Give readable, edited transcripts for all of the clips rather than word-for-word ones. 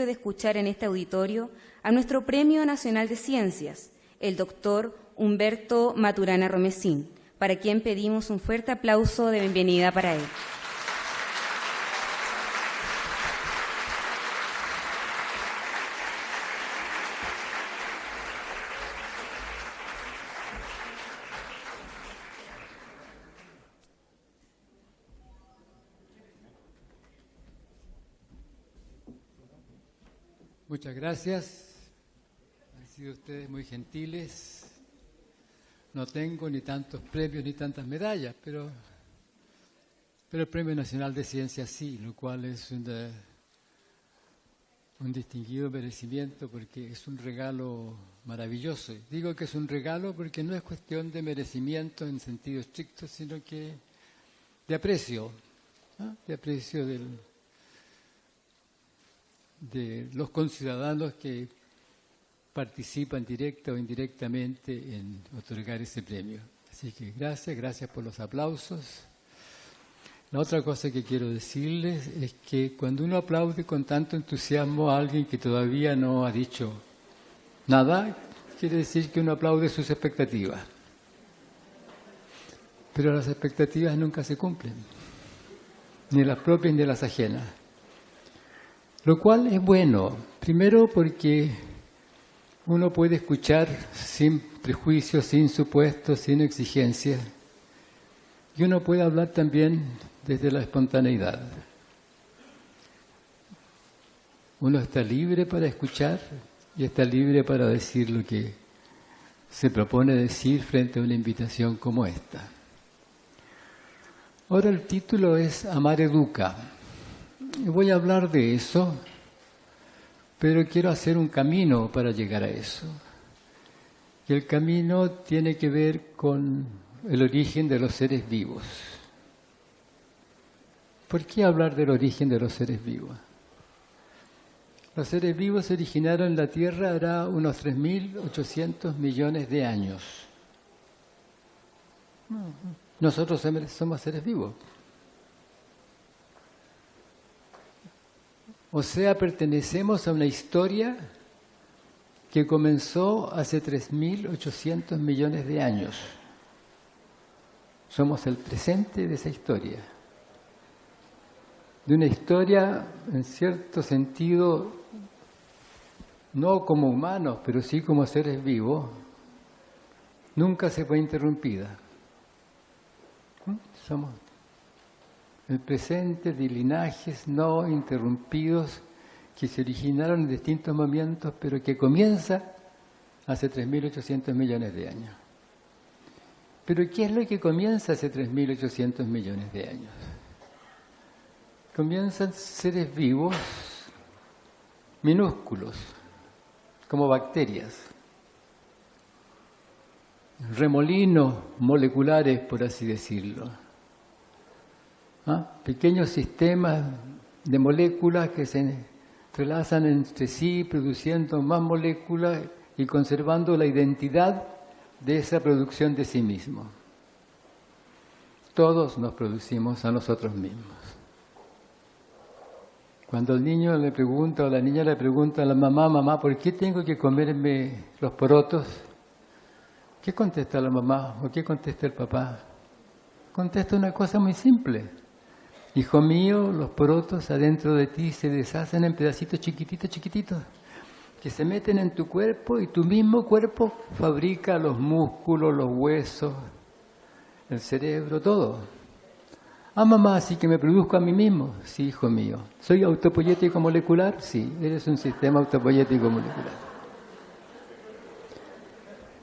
de escuchar en este auditorio a nuestro Premio Nacional de Ciencias, el doctor Humberto Maturana Romesín, para quien pedimos un fuerte aplauso de bienvenida para él. Muchas gracias. Han sido ustedes muy gentiles. No tengo ni tantos premios ni tantas medallas, pero el Premio Nacional de Ciencias sí, lo cual es un distinguido merecimiento porque es un regalo maravilloso. Digo que es un regalo porque no es cuestión de merecimiento en sentido estricto, sino que de aprecio, ¿no? De aprecio de los conciudadanos que participan directa o indirectamente en otorgar ese premio. Así que gracias por los aplausos. La otra cosa que quiero decirles es que cuando uno aplaude con tanto entusiasmo a alguien que todavía no ha dicho nada, quiere decir que uno aplaude sus expectativas. Pero las expectativas nunca se cumplen, ni las propias ni las ajenas. Lo cual es bueno, primero porque uno puede escuchar sin prejuicios, sin supuestos, sin exigencias, y uno puede hablar también desde la espontaneidad. Uno está libre para escuchar y está libre para decir lo que se propone decir frente a una invitación como esta. Ahora el título es Amar Educa. Y voy a hablar de eso, pero quiero hacer un camino para llegar a eso. Y el camino tiene que ver con el origen de los seres vivos. ¿Por qué hablar del origen de los seres vivos? Los seres vivos se originaron en la Tierra hará unos 3.800 millones de años. Nosotros somos seres vivos. O sea, pertenecemos a una historia que comenzó hace 3.800 millones de años. Somos el presente de esa historia. De una historia, en cierto sentido, no como humanos, pero sí como seres vivos, nunca se fue interrumpida. Somos el presente de linajes no interrumpidos que se originaron en distintos momentos, pero que comienza hace 3.800 millones de años. ¿Pero qué es lo que comienza hace 3.800 millones de años? Comienzan seres vivos minúsculos, como bacterias, remolinos moleculares, por así decirlo. Pequeños sistemas de moléculas que se entrelazan entre sí, produciendo más moléculas y conservando la identidad de esa producción de sí mismo. Todos nos producimos a nosotros mismos. Cuando el niño le pregunta o la niña le pregunta a la mamá, ¿por qué tengo que comerme los porotos? ¿Qué contesta la mamá o qué contesta el papá? Contesta una cosa muy simple. Hijo mío, los porotos adentro de ti se deshacen en pedacitos chiquititos, que se meten en tu cuerpo y tu mismo cuerpo fabrica los músculos, los huesos, el cerebro, todo. Mamá, ¿así que me produzco a mí mismo? Sí, hijo mío. ¿Soy autopoyético molecular? Sí, eres un sistema autopoyético molecular.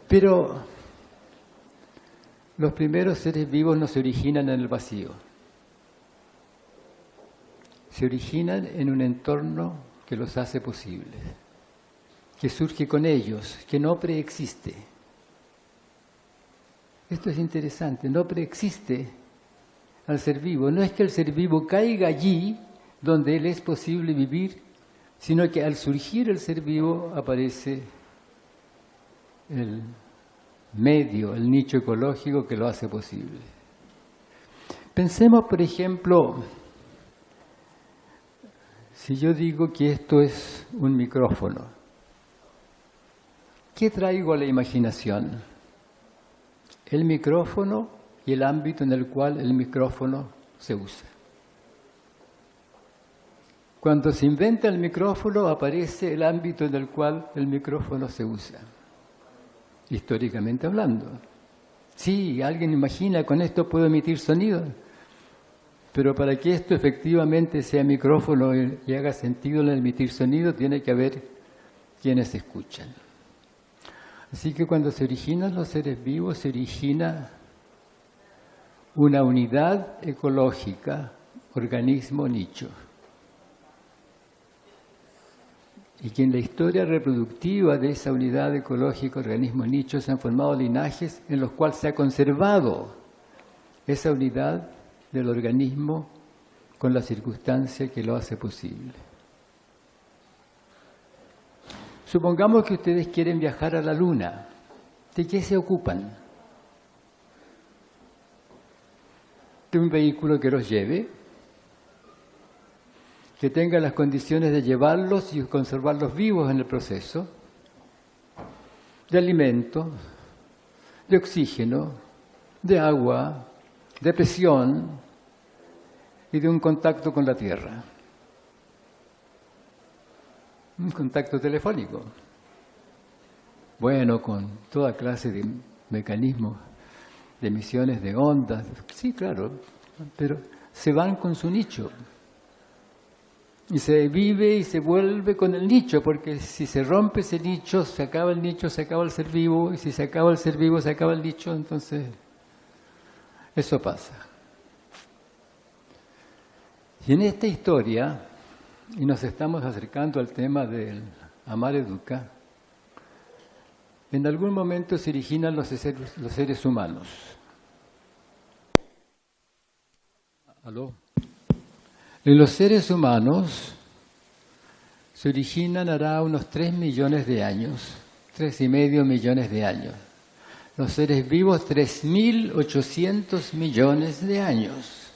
Pero los primeros seres vivos no se originan en el vacío. Se originan en un entorno que los hace posibles, que surge con ellos, que no preexiste. Esto es interesante, no preexiste al ser vivo. No es que el ser vivo caiga allí donde él es posible vivir, sino que al surgir el ser vivo aparece el medio, el nicho ecológico que lo hace posible. Pensemos, por ejemplo, Si yo digo que esto es un micrófono. ¿Qué traigo a la imaginación? El micrófono y el ámbito en el cual el micrófono se usa. Cuando se inventa el micrófono, aparece el ámbito en el cual el micrófono se usa, históricamente hablando. Sí, alguien imagina, con esto puedo emitir sonido, pero para que esto efectivamente sea micrófono y haga sentido en el emitir sonido, tiene que haber quienes escuchan. Así que cuando se originan los seres vivos, se origina una unidad ecológica, organismo nicho. Y que en la historia reproductiva de esa unidad ecológica, organismo nicho, se han formado linajes en los cuales se ha conservado esa unidad del organismo con la circunstancia que lo hace posible. Supongamos que ustedes quieren viajar a la Luna. ¿De qué se ocupan? De un vehículo que los lleve, que tenga las condiciones de llevarlos y conservarlos vivos en el proceso, de alimento, de oxígeno, de agua, de presión y de un contacto con la Tierra. Un contacto telefónico. Bueno, con toda clase de mecanismos, de emisiones de ondas. Sí, claro, pero se van con su nicho. Y se vive y se vuelve con el nicho, porque si se rompe ese nicho, se acaba el nicho, se acaba el ser vivo, y si se acaba el ser vivo, se acaba el nicho, entonces eso pasa. Y en esta historia, y nos estamos acercando al tema del Amar Educa, en algún momento se originan los seres humanos. ¿Aló? En los seres humanos se originan hará unos 3 millones de años, 3,5 millones de años. Los seres vivos, 3.800 millones de años.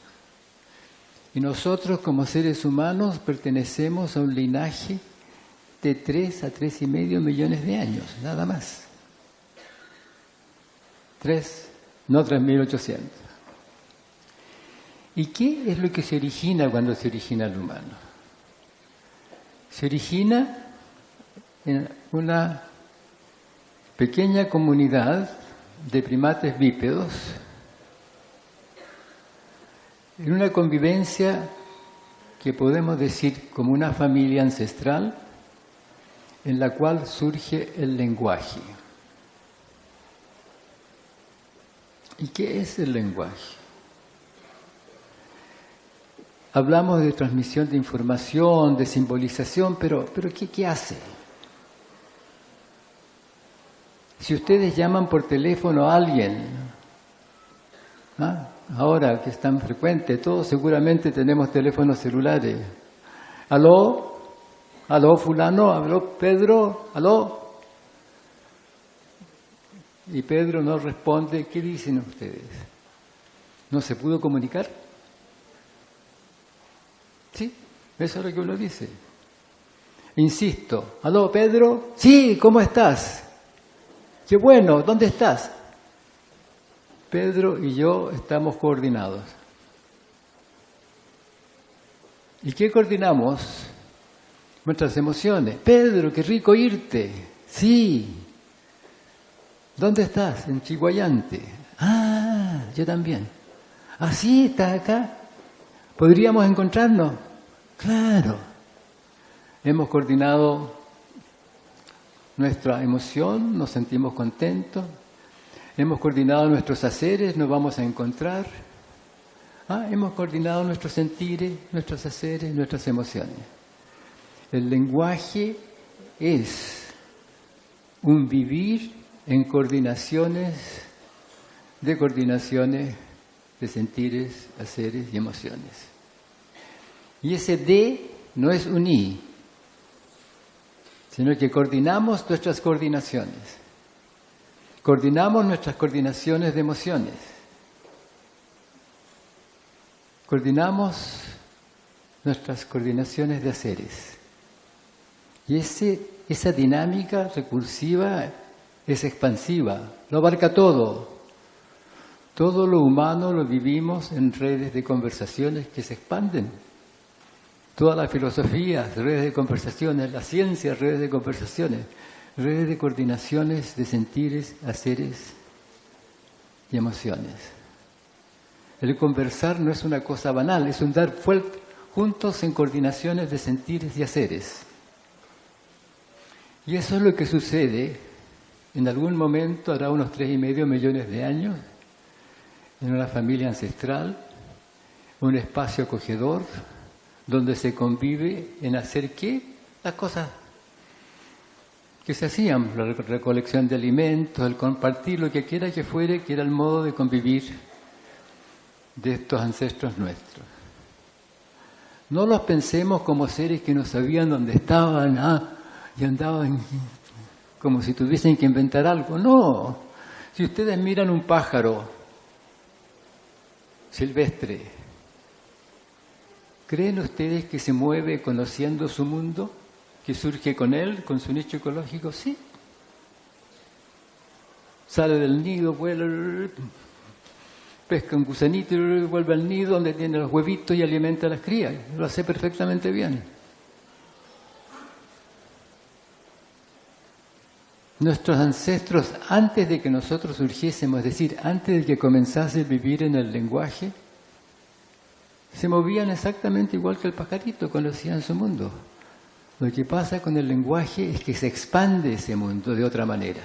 Y nosotros como seres humanos pertenecemos a un linaje de 3 a 3,5 millones de años, nada más. 3, no 3.800. ¿Y qué es lo que se origina cuando se origina el humano? Se origina en una pequeña comunidad de primates bípedos, en una convivencia que podemos decir como una familia ancestral, en la cual surge el lenguaje. ¿Y qué es el lenguaje? Hablamos de transmisión de información, de simbolización, pero ¿qué hace? Si ustedes llaman por teléfono a alguien, ahora que es tan frecuente, todos seguramente tenemos teléfonos celulares. ¿Aló? ¿Aló fulano? ¿Aló Pedro? ¿Aló? Y Pedro no responde. ¿Qué dicen ustedes? ¿No se pudo comunicar? Sí, eso es lo que uno dice. Insisto, ¿aló Pedro? Sí, ¿cómo estás? Qué bueno, ¿dónde estás? Pedro y yo estamos coordinados. ¿Y qué coordinamos? Nuestras emociones. Pedro, qué rico oírte. Sí. ¿Dónde estás? En Chiguayante. Ah, yo también. ¿Ah, sí? ¿Estás acá? ¿Podríamos encontrarnos? Claro. Hemos coordinado nuestra emoción, nos sentimos contentos. Hemos coordinado nuestros haceres, nos vamos a encontrar. Hemos coordinado nuestros sentires, nuestros haceres, nuestras emociones. El lenguaje es un vivir en coordinaciones de sentires, haceres y emociones. Y ese de no es un i, sino que coordinamos nuestras coordinaciones. Coordinamos nuestras coordinaciones de emociones. Coordinamos nuestras coordinaciones de haceres. Y esa dinámica recursiva es expansiva, lo abarca todo. Todo lo humano lo vivimos en redes de conversaciones que se expanden. Toda la filosofía, redes de conversaciones, la ciencia, redes de conversaciones, redes de coordinaciones de sentires, haceres y emociones. El conversar no es una cosa banal, es un dar juntos en coordinaciones de sentires y haceres. Y eso es lo que sucede en algún momento, hará unos 3,5 millones de años, en una familia ancestral, un espacio acogedor, donde se convive en hacer ¿qué? Las cosas que se hacían, la recolección de alimentos, el compartir, lo que quiera que fuere, que era el modo de convivir de estos ancestros nuestros. No los pensemos como seres que no sabían dónde estaban y andaban como si tuviesen que inventar algo. No, si ustedes miran un pájaro silvestre, ¿creen ustedes que se mueve conociendo su mundo? ¿Que surge con él, con su nicho ecológico? Sí. Sale del nido, vuela, pesca un gusanito y vuelve al nido donde tiene los huevitos y alimenta a las crías. Lo hace perfectamente bien. Nuestros ancestros, antes de que nosotros surgiésemos, es decir, antes de que comenzase a vivir en el lenguaje, se movían exactamente igual que el pajarito, conocían su mundo. Lo que pasa con el lenguaje es que se expande ese mundo de otra manera.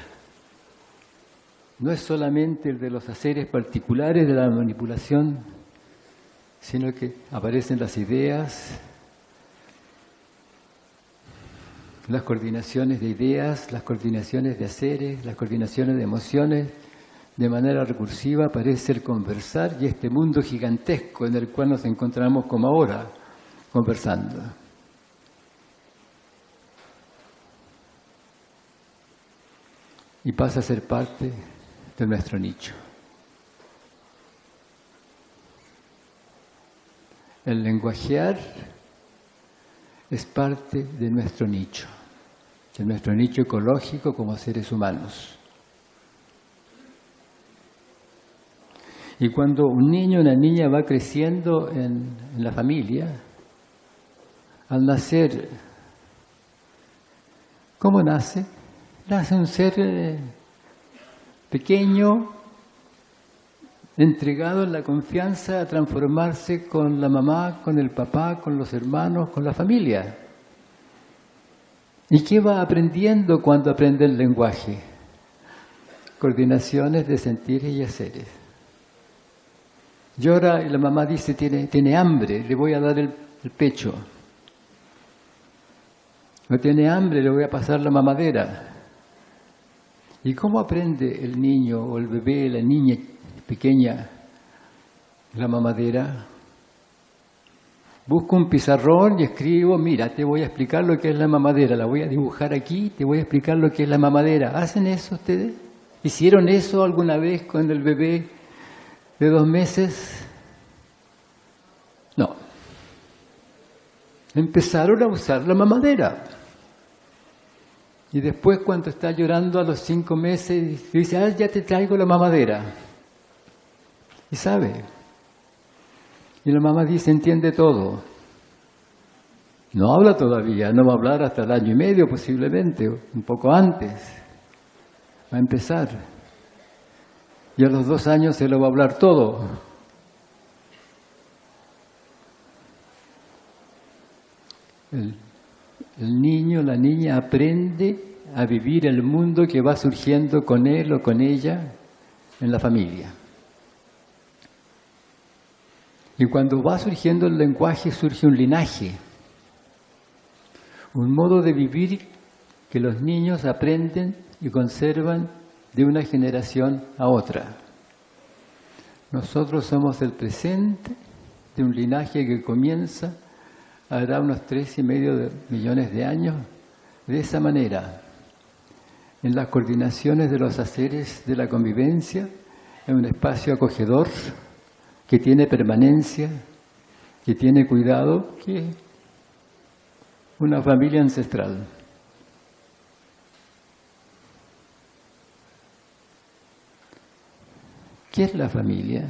No es solamente el de los haceres particulares de la manipulación, sino que aparecen las ideas, las coordinaciones de ideas, las coordinaciones de haceres, las coordinaciones de emociones. De manera recursiva aparece el conversar y este mundo gigantesco en el cual nos encontramos como ahora, conversando. Y pasa a ser parte de nuestro nicho. El lenguajear es parte de nuestro nicho ecológico como seres humanos. Y cuando un niño o una niña va creciendo en la familia, al nacer, ¿cómo nace? Nace un ser pequeño, entregado en la confianza a transformarse con la mamá, con el papá, con los hermanos, con la familia. ¿Y qué va aprendiendo cuando aprende el lenguaje? Coordinaciones de sentires y haceres. Llora y la mamá dice, tiene hambre, le voy a dar el pecho. No tiene hambre, le voy a pasar la mamadera. ¿Y cómo aprende el niño o el bebé, la niña pequeña, la mamadera? Busco un pizarrón y escribo, mira, te voy a explicar lo que es la mamadera, la voy a dibujar aquí, te voy a explicar lo que es la mamadera. ¿Hacen eso ustedes? ¿Hicieron eso alguna vez con el bebé de 2 meses? No. Empezaron a usar la mamadera. Y después cuando está llorando a los 5 meses, dice, ya te traigo la mamadera. Y sabe. Y la mamá dice, entiende todo. No habla todavía, no va a hablar hasta el 1 año y medio posiblemente, un poco antes. Va a empezar. Y a los 2 años se lo va a hablar todo. El niño, la niña aprende a vivir el mundo que va surgiendo con él o con ella en la familia. Y cuando va surgiendo el lenguaje surge un linaje, un modo de vivir que los niños aprenden y conservan de una generación a otra. Nosotros somos el presente de un linaje que comienza hará unos 3,5 millones de años de esa manera, en las coordinaciones de los haceres de la convivencia, en un espacio acogedor que tiene permanencia, que tiene cuidado, que es una familia ancestral. ¿Qué es la familia?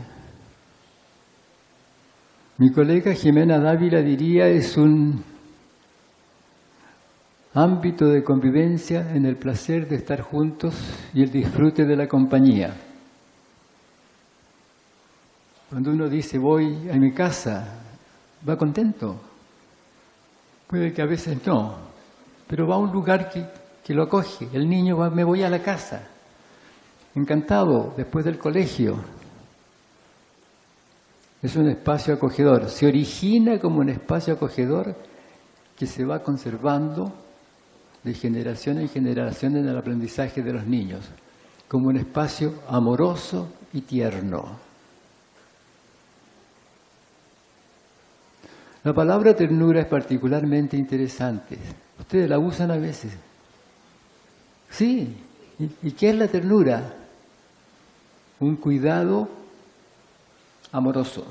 Mi colega Jimena Dávila diría es un ámbito de convivencia en el placer de estar juntos y el disfrute de la compañía. Cuando uno dice voy a mi casa, va contento. Puede que a veces no, pero va a un lugar que lo acoge. El niño va, me voy a la casa, encantado, después del colegio. Es un espacio acogedor, se origina como un espacio acogedor que se va conservando de generación en generación en el aprendizaje de los niños, como un espacio amoroso y tierno. La palabra ternura es particularmente interesante. Ustedes la usan a veces. Sí. ¿Y qué es la ternura? Un cuidado amoroso.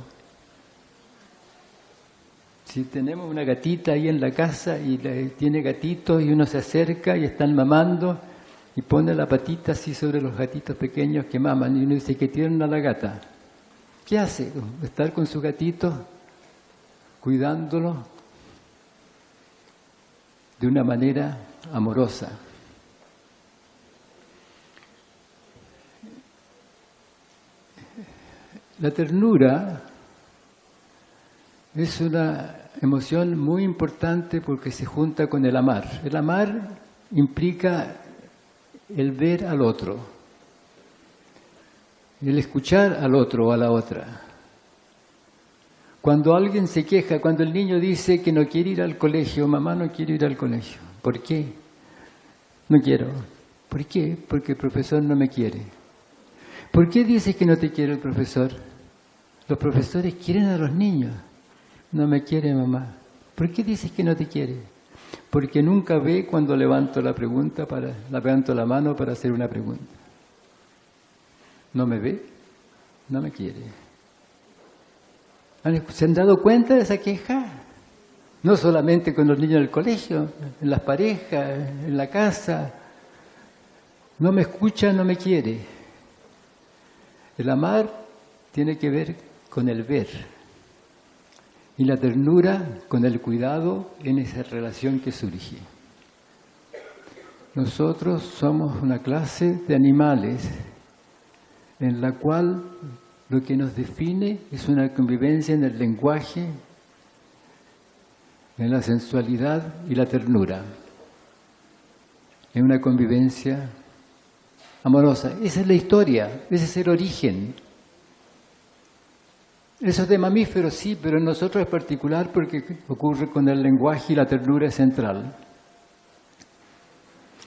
Si tenemos una gatita ahí en la casa y tiene gatitos y uno se acerca y están mamando y pone la patita así sobre los gatitos pequeños que maman y uno dice que tierna la gata. ¿Qué hace? Estar con su gatito cuidándolo de una manera amorosa. La ternura es una emoción muy importante porque se junta con el amar. El amar implica el ver al otro, el escuchar al otro o a la otra. Cuando alguien se queja, cuando el niño dice que no quiere ir al colegio, mamá no quiere ir al colegio. ¿Por qué? No quiero. ¿Por qué? Porque el profesor no me quiere. ¿Por qué dices que no te quiere el profesor? Los profesores quieren a los niños. No me quiere mamá. ¿Por qué dices que no te quiere? Porque nunca ve cuando levanto levanto la mano para hacer una pregunta. ¿No me ve? No me quiere. ¿Se han dado cuenta de esa queja? No solamente con los niños del colegio, en las parejas, en la casa. No me escucha, no me quiere. El amar tiene que ver con el ver. Y la ternura con el cuidado en esa relación que surge. Nosotros somos una clase de animales en la cual lo que nos define es una convivencia en el lenguaje, en la sensualidad y la ternura. Es una convivencia amorosa. Esa es la historia, ese es el origen. Eso es de mamíferos, sí, pero en nosotros es particular porque ocurre con el lenguaje y la ternura es central.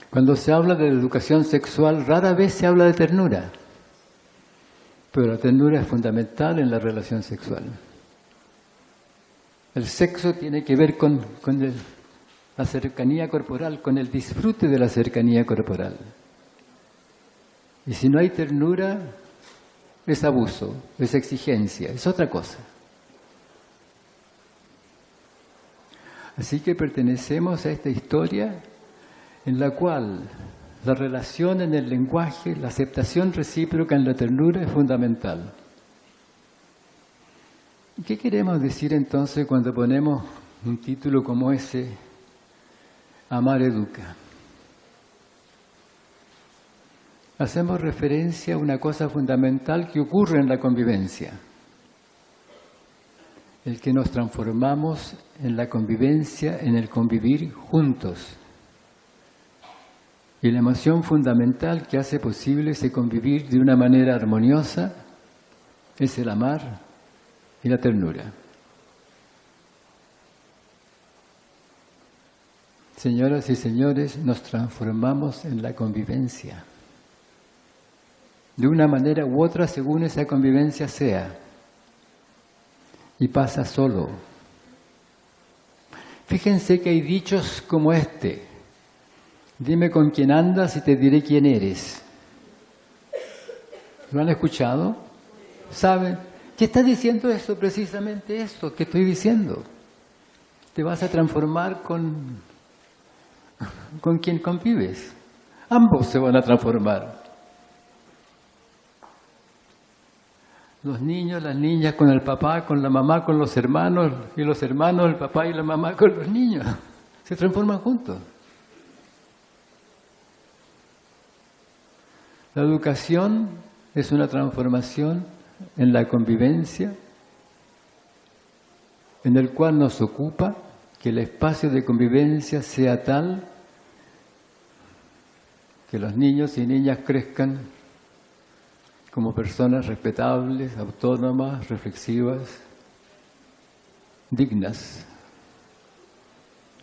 Cuando se habla de educación sexual, rara vez se habla de ternura. Pero la ternura es fundamental en la relación sexual. El sexo tiene que ver con la cercanía corporal, con el disfrute de la cercanía corporal. Y si no hay ternura, es abuso, es exigencia, es otra cosa. Así que pertenecemos a esta historia en la cual la relación en el lenguaje, la aceptación recíproca en la ternura es fundamental. ¿Qué queremos decir entonces cuando ponemos un título como ese, Amar educa? Hacemos referencia a una cosa fundamental que ocurre en la convivencia. El que nos transformamos en la convivencia, en el convivir juntos. Y la emoción fundamental que hace posible ese convivir de una manera armoniosa es el amar y la ternura. Señoras y señores, nos transformamos en la convivencia. De una manera u otra, según esa convivencia sea. Y pasa solo. Fíjense que hay dichos como este. Dime con quién andas y te diré quién eres. ¿Lo han escuchado? ¿Saben? ¿Qué está diciendo eso? Precisamente eso que estoy diciendo. Te vas a transformar con quien convives. Ambos se van a transformar. Los niños, las niñas con el papá, con la mamá, con los hermanos, y los hermanos, el papá y la mamá con los niños. Se transforman juntos. La educación es una transformación en la convivencia, en el cual nos ocupa que el espacio de convivencia sea tal que los niños y niñas crezcan como personas respetables, autónomas, reflexivas, dignas.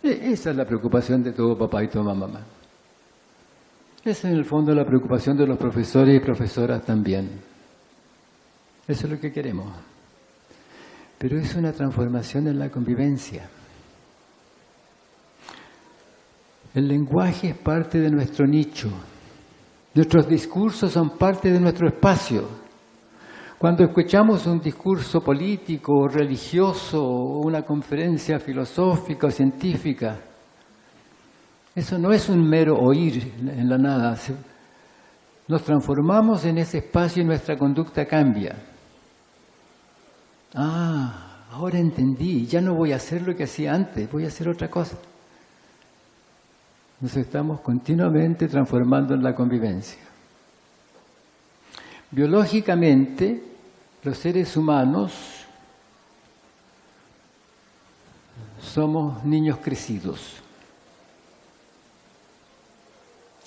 Esa es la preocupación de todo papá y toda mamá. Esa es en el fondo la preocupación de los profesores y profesoras también. Eso es lo que queremos. Pero es una transformación en la convivencia. El lenguaje es parte de nuestro nicho. Nuestros discursos son parte de nuestro espacio. Cuando escuchamos un discurso político o religioso o una conferencia filosófica o científica, eso no es un mero oír en la nada. Nos transformamos en ese espacio y nuestra conducta cambia. Ah, ahora entendí, ya no voy a hacer lo que hacía antes, voy a hacer otra cosa. Nos estamos continuamente transformando en la convivencia. Biológicamente, los seres humanos somos niños crecidos.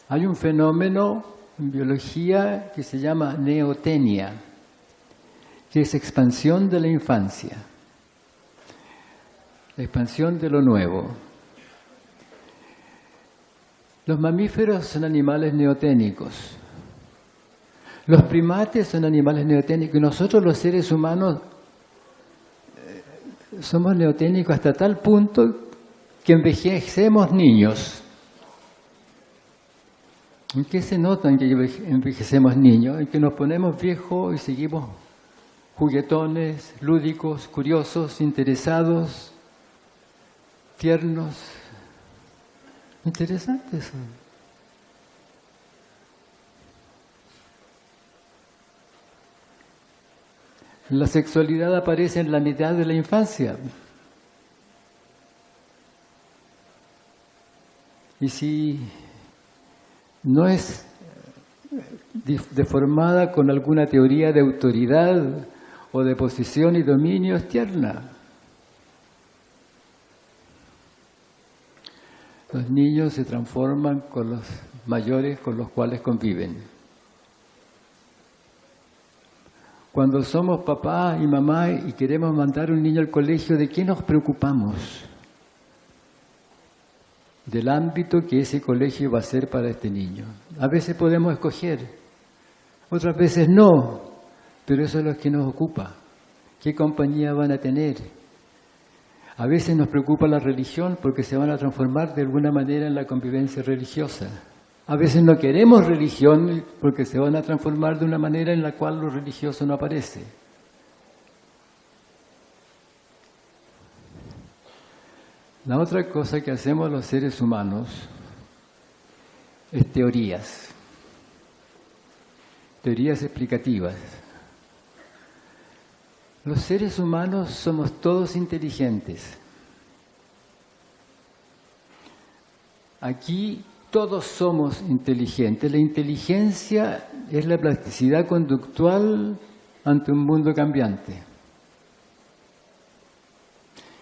Hay un fenómeno en biología que se llama neotenia, que es expansión de la infancia, la expansión de lo nuevo. Los mamíferos son animales neoténicos. Los primates son animales neoténicos y nosotros los seres humanos somos neoténicos hasta tal punto que envejecemos niños. ¿En qué se nota en que envejecemos niños? En que nos ponemos viejos y seguimos juguetones, lúdicos, curiosos, interesados, tiernos. Interesante eso. La sexualidad aparece en la mitad de la infancia. Y si no es deformada con alguna teoría de autoridad o de posición y dominio, es tierna. Los niños se transforman con los mayores con los cuales conviven. Cuando somos papá y mamá y queremos mandar a un niño al colegio, ¿de qué nos preocupamos? Del ámbito que ese colegio va a ser para este niño. A veces podemos escoger, otras veces no, pero eso es lo que nos ocupa. ¿Qué compañía van a tener? A veces nos preocupa la religión porque se van a transformar de alguna manera en la convivencia religiosa. A veces no queremos religión porque se van a transformar de una manera en la cual lo religioso no aparece. La otra cosa que hacemos los seres humanos es teorías explicativas. Los seres humanos somos todos inteligentes. Aquí todos somos inteligentes. La inteligencia es la plasticidad conductual ante un mundo cambiante.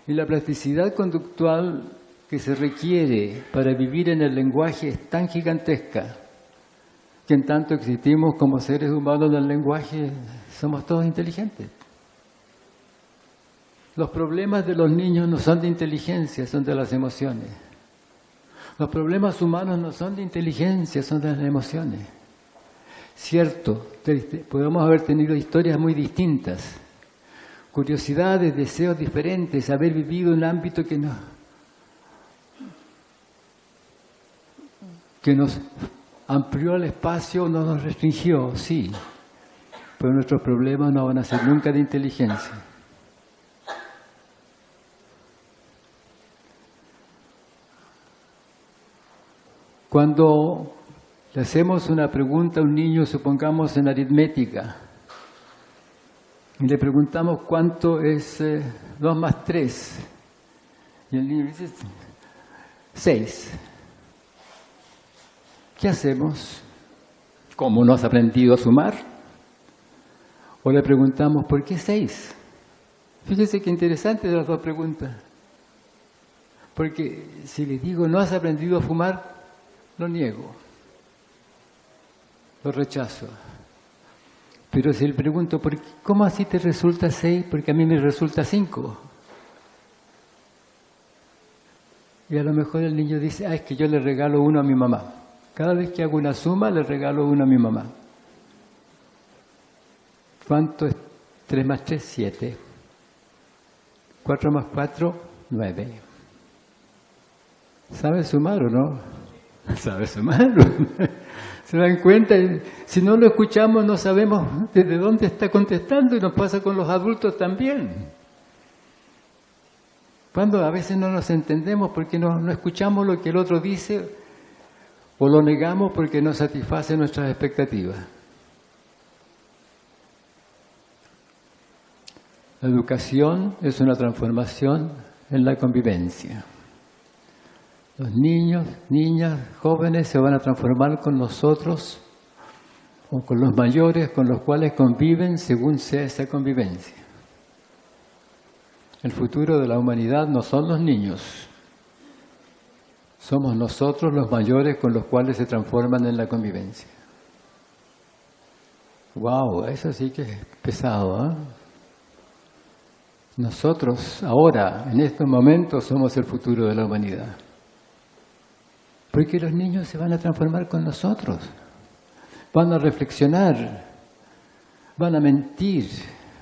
Y la plasticidad conductual que se requiere para vivir en el lenguaje es tan gigantesca que en tanto existimos como seres humanos en el lenguaje, somos todos inteligentes. Los problemas de los niños no son de inteligencia, son de las emociones. Los problemas humanos no son de inteligencia, son de las emociones. Cierto, podemos haber tenido historias muy distintas, curiosidades, deseos diferentes, haber vivido un ámbito que nos amplió el espacio, no nos restringió, sí, pero nuestros problemas no van a ser nunca de inteligencia. Cuando le hacemos una pregunta a un niño, supongamos en aritmética, Y le preguntamos cuánto es 2 más 3. Y el niño dice 6. ¿Qué hacemos? ¿Cómo no has aprendido a sumar? O le preguntamos, ¿por qué 6? Fíjese qué interesante de las dos preguntas. Porque si les digo, no has aprendido a fumar, lo niego. Lo rechazo. Pero si le pregunto, ¿cómo así te resulta 6? Porque a mí me resulta 5. Y a lo mejor el niño dice, es que yo le regalo uno a mi mamá. Cada vez que hago una suma, le regalo uno a mi mamá. ¿Cuánto es 3 más 3? 7. 4 más 4, 9. ¿Sabe sumar o no? ¿Sabe sumar? ¿Se dan cuenta? Si no lo escuchamos, no sabemos desde dónde está contestando, y nos pasa con los adultos también. Cuando a veces no nos entendemos porque no escuchamos lo que el otro dice, o lo negamos porque no satisface nuestras expectativas. La educación es una transformación en la convivencia. Los niños, niñas, jóvenes se van a transformar con nosotros o con los mayores con los cuales conviven según sea esa convivencia. El futuro de la humanidad no son los niños, somos nosotros los mayores con los cuales se transforman en la convivencia. ¡Wow! Eso sí que es pesado, ¿eh? Nosotros ahora, en estos momentos, somos el futuro de la humanidad. Porque los niños se van a transformar con nosotros. Van a reflexionar, van a mentir,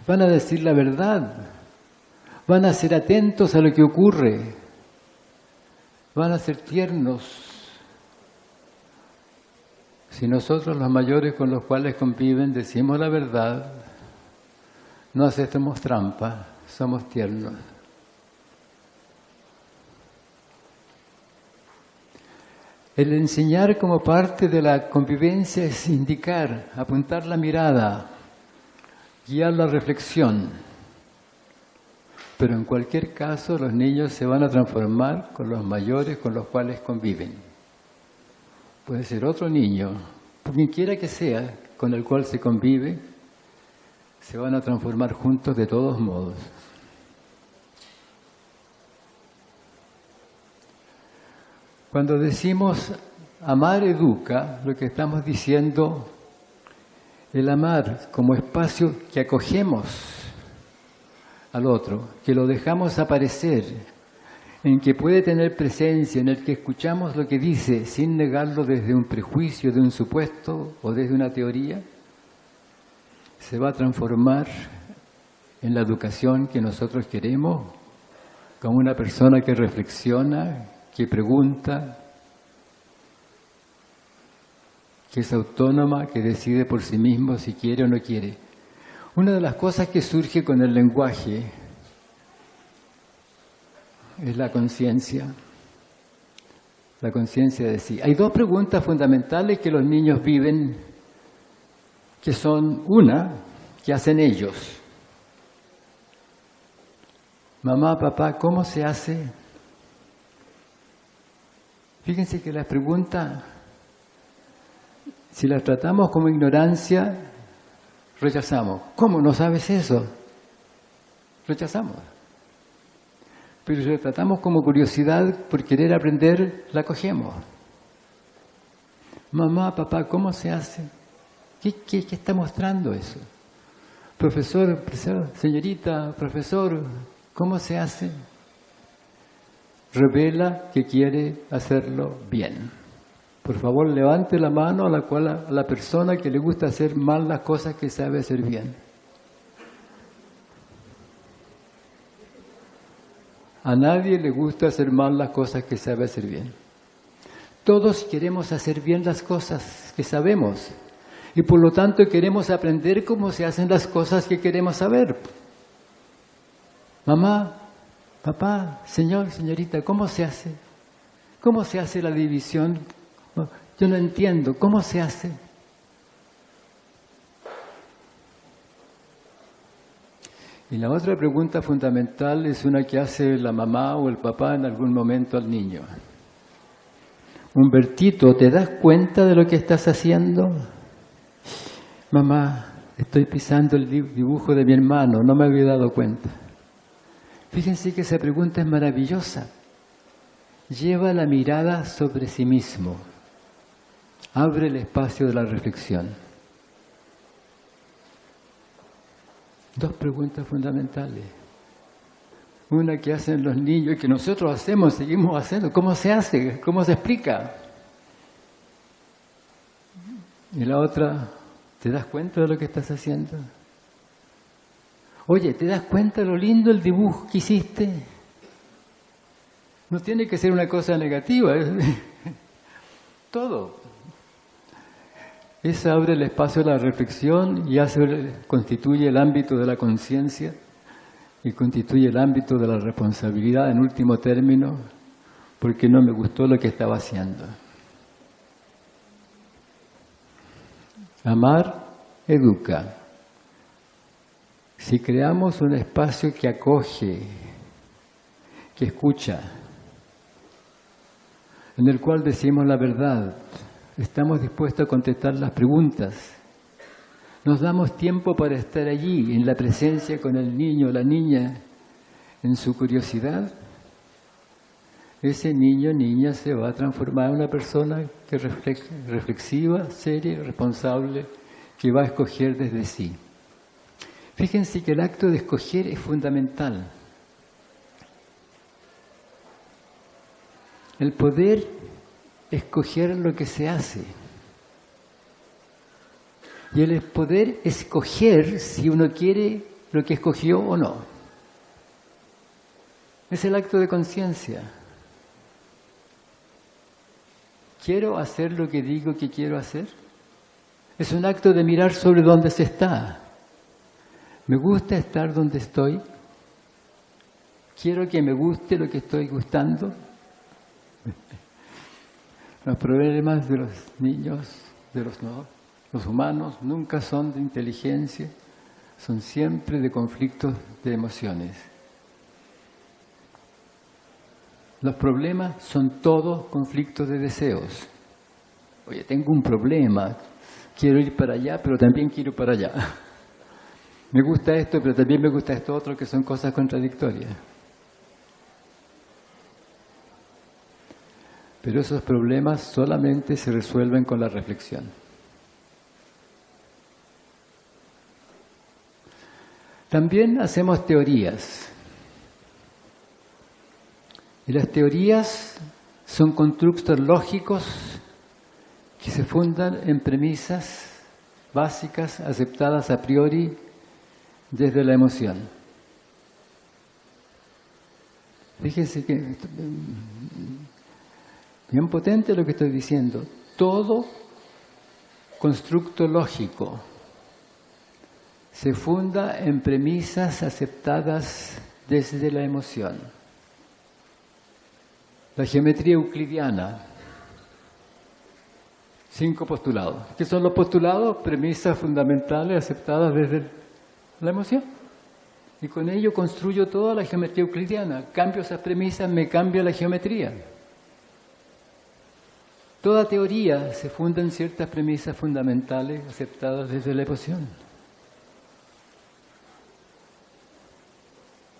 van a decir la verdad, van a ser atentos a lo que ocurre, van a ser tiernos. Si nosotros, los mayores con los cuales conviven, decimos la verdad, no hacemos trampa, somos tiernos. El enseñar como parte de la convivencia es indicar, apuntar la mirada, guiar la reflexión. Pero en cualquier caso, los niños se van a transformar con los mayores con los cuales conviven. Puede ser otro niño, quien quiera que sea, con el cual se convive, se van a transformar juntos de todos modos. Cuando decimos amar educa, lo que estamos diciendo, el amar como espacio que acogemos al otro, que lo dejamos aparecer, en que puede tener presencia, en el que escuchamos lo que dice sin negarlo desde un prejuicio, de un supuesto o desde una teoría, se va a transformar en la educación que nosotros queremos, como una persona que reflexiona, que pregunta, que es autónoma, que decide por sí mismo si quiere o no quiere. Una de las cosas que surge con el lenguaje es la conciencia de sí. Hay dos preguntas fundamentales que los niños viven, que son una, que hacen ellos. Mamá, papá, ¿cómo se hace? Fíjense que las preguntas, si las tratamos como ignorancia, rechazamos. ¿Cómo no sabes eso? Rechazamos. Pero si las tratamos como curiosidad por querer aprender, la cogemos. Mamá, papá, ¿cómo se hace? ¿Qué está mostrando eso? Profesor, señorita, profesor, ¿cómo se hace? Revela que quiere hacerlo bien. Por favor, levante la mano a la persona que le gusta hacer mal las cosas que sabe hacer bien. A nadie le gusta hacer mal las cosas que sabe hacer bien. Todos queremos hacer bien las cosas que sabemos y por lo tanto queremos aprender cómo se hacen las cosas que queremos saber. Mamá, papá, señor, señorita, ¿cómo se hace? ¿Cómo se hace la división? Yo no entiendo, ¿cómo se hace? Y la otra pregunta fundamental es una que hace la mamá o el papá en algún momento al niño. Humbertito, ¿te das cuenta de lo que estás haciendo? Mamá, estoy pisando el dibujo de mi hermano, no me había dado cuenta. Fíjense que esa pregunta es maravillosa. Lleva la mirada sobre sí mismo. Abre el espacio de la reflexión. Dos preguntas fundamentales. Una que hacen los niños y que nosotros hacemos, seguimos haciendo. ¿Cómo se hace? ¿Cómo se explica? Y la otra, ¿te das cuenta de lo que estás haciendo? Oye, ¿te das cuenta de lo lindo el dibujo que hiciste? No tiene que ser una cosa negativa, todo. Esa abre el espacio a la reflexión y constituye el ámbito de la conciencia y constituye el ámbito de la responsabilidad en último término, porque no me gustó lo que estaba haciendo. Amar educa. Si creamos un espacio que acoge, que escucha, en el cual decimos la verdad, estamos dispuestos a contestar las preguntas, nos damos tiempo para estar allí, en la presencia con el niño o la niña, en su curiosidad, ese niño o niña se va a transformar en una persona que reflexiva, seria, responsable, que va a escoger desde sí. Fíjense que el acto de escoger es fundamental. El poder escoger lo que se hace. Y el poder escoger si uno quiere lo que escogió o no. Es el acto de conciencia. ¿Quiero hacer lo que digo que quiero hacer? Es un acto de mirar sobre dónde se está. ¿Me gusta estar donde estoy? ¿Quiero que me guste lo que estoy gustando? Los problemas de los niños, los humanos, nunca son de inteligencia, son siempre de conflictos de emociones. Los problemas son todos conflictos de deseos. Oye, tengo un problema, quiero ir para allá, pero también quiero ir para allá. Me gusta esto, pero también me gusta esto otro, que son cosas contradictorias. Pero esos problemas solamente se resuelven con la reflexión. También hacemos teorías. Y las teorías son constructos lógicos que se fundan en premisas básicas aceptadas a priori desde la emoción. Fíjense que bien potente lo que estoy diciendo. Todo constructo lógico se funda en premisas aceptadas desde la emoción. La geometría euclidiana, 5 postulados. ¿Qué son los postulados? Premisas fundamentales aceptadas desde la emoción. Y con ello construyo toda la geometría euclidiana. Cambio esas premisas, me cambia la geometría. Toda teoría se funda en ciertas premisas fundamentales aceptadas desde la emoción.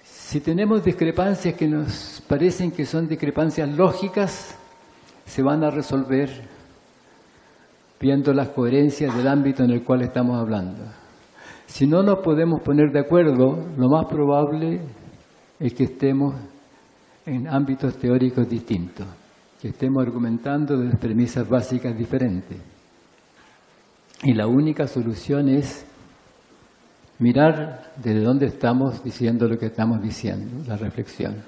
Si tenemos discrepancias que nos parecen que son discrepancias lógicas, se van a resolver viendo las coherencias del ámbito en el cual estamos hablando. Si no nos podemos poner de acuerdo, lo más probable es que estemos en ámbitos teóricos distintos, que estemos argumentando desde premisas básicas diferentes. Y la única solución es mirar desde dónde estamos diciendo lo que estamos diciendo, la reflexión.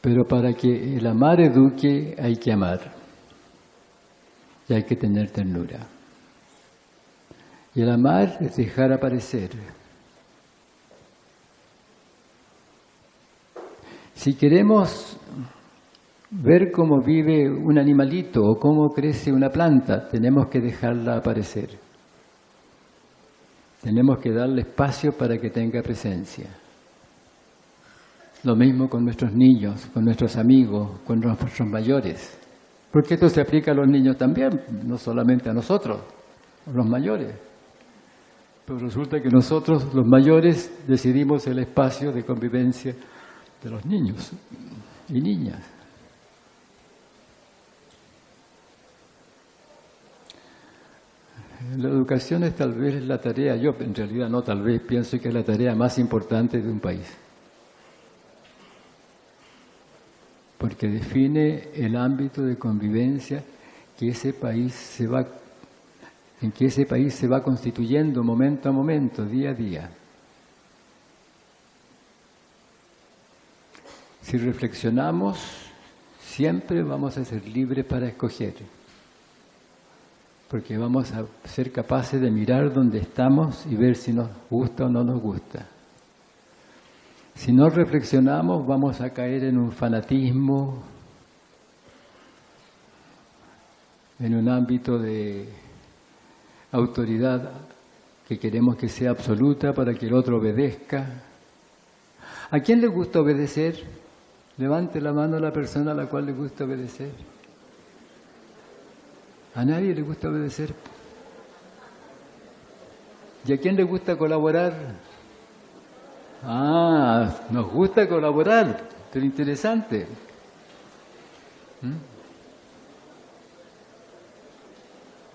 Pero para que el amar eduque hay que amar y hay que tener ternura. Y el amar es dejar aparecer. Si queremos ver cómo vive un animalito o cómo crece una planta, tenemos que dejarla aparecer. Tenemos que darle espacio para que tenga presencia. Lo mismo con nuestros niños, con nuestros amigos, con nuestros mayores. Porque esto se aplica a los niños también, no solamente a nosotros, a los mayores. Pero resulta que nosotros, los mayores, decidimos el espacio de convivencia de los niños y niñas. La educación es tal vez la tarea, yo en realidad no tal vez, pienso que es la tarea más importante de un país. Porque define el ámbito de convivencia que ese país en que ese país se va constituyendo momento a momento, día a día. Si reflexionamos, siempre vamos a ser libres para escoger. Porque vamos a ser capaces de mirar dónde estamos y ver si nos gusta o no nos gusta. Si no reflexionamos, vamos a caer en un fanatismo, en un ámbito de autoridad que queremos que sea absoluta para que el otro obedezca. ¿A quién le gusta obedecer? Levante la mano a la persona a la cual le gusta obedecer. ¿A nadie le gusta obedecer? ¿Y a quién le gusta colaborar? Ah, nos gusta colaborar, pero interesante.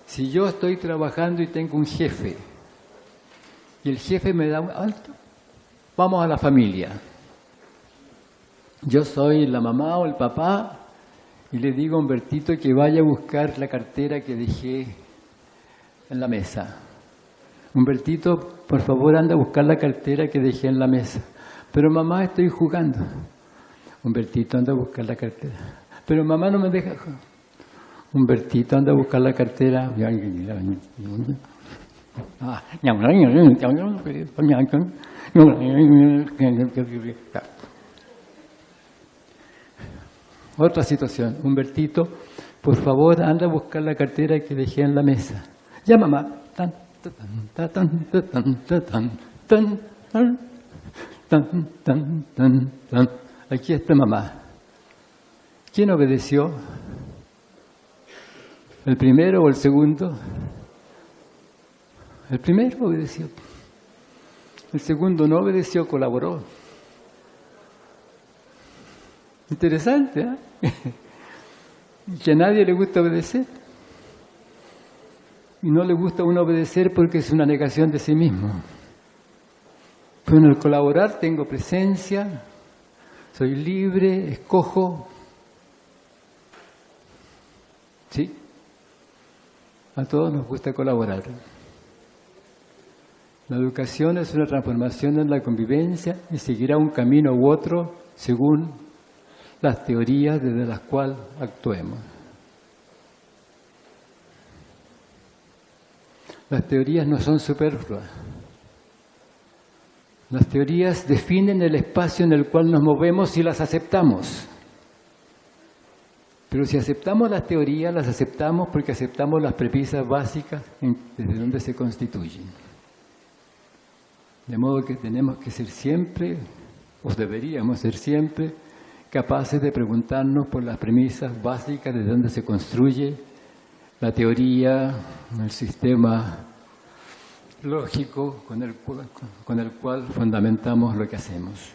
Si yo estoy trabajando y tengo un jefe, y el jefe me da un alto, vamos a la familia. Yo soy la mamá o el papá, y le digo a Humbertito que vaya a buscar la cartera que dejé en la mesa. Humbertito, por favor, anda a buscar la cartera que dejé en la mesa. Pero mamá, estoy jugando. Humbertito, anda a buscar la cartera. Pero mamá no me deja. Humbertito, anda a buscar la cartera. Otra situación. Humbertito, por favor, anda a buscar la cartera que dejé en la mesa. Ya, mamá. Aquí está mamá. ¿Quién obedeció? ¿El primero o el segundo? El primero obedeció. El segundo no obedeció, colaboró. Interesante, ¿eh? Que a nadie le gusta obedecer. Y no le gusta a uno obedecer porque es una negación de sí mismo. Pero en el colaborar tengo presencia, soy libre, escojo. ¿Sí? A todos nos gusta colaborar. La educación es una transformación en la convivencia y seguirá un camino u otro según las teorías desde las cuales actuemos. Las teorías no son superfluas. Las teorías definen el espacio en el cual nos movemos y las aceptamos. Pero si aceptamos las teorías, las aceptamos porque aceptamos las premisas básicas desde donde se constituyen. De modo que tenemos que ser siempre, o deberíamos ser siempre, capaces de preguntarnos por las premisas básicas de donde se construye la teoría, el sistema lógico con el cual fundamentamos lo que hacemos.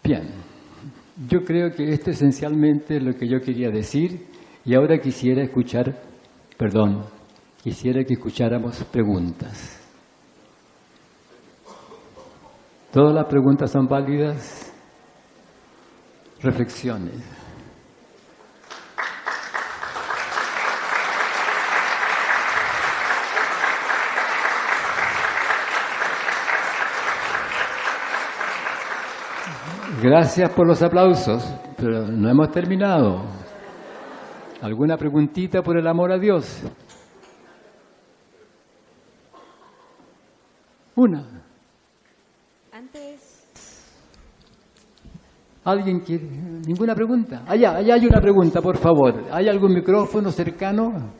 Bien, yo creo que esto esencialmente es lo que yo quería decir y ahora quisiera que escucháramos preguntas. ¿Todas las preguntas son válidas? Reflexiones. Gracias por los aplausos, pero no hemos terminado. ¿Alguna preguntita por el amor a Dios? Una. ¿Alguien quiere? ¿Ninguna pregunta? Allá hay una pregunta, por favor. ¿Hay algún micrófono cercano?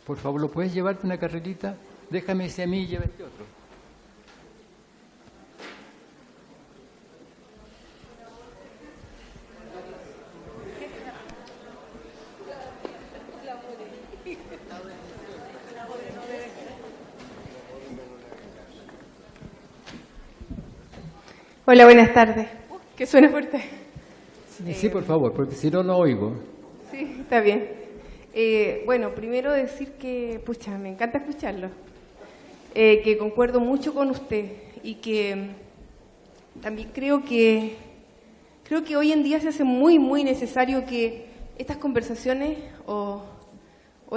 Por favor, ¿lo puedes llevarte una carrerita? Déjame ese a mí y lleva este otro. Hola, buenas tardes. Que suena fuerte. Sí, por favor, porque si no, no oigo. Sí, está bien. Bueno, primero decir que, pucha, me encanta escucharlo. Que concuerdo mucho con usted y que también creo que hoy en día se hace muy, muy necesario que estas conversaciones o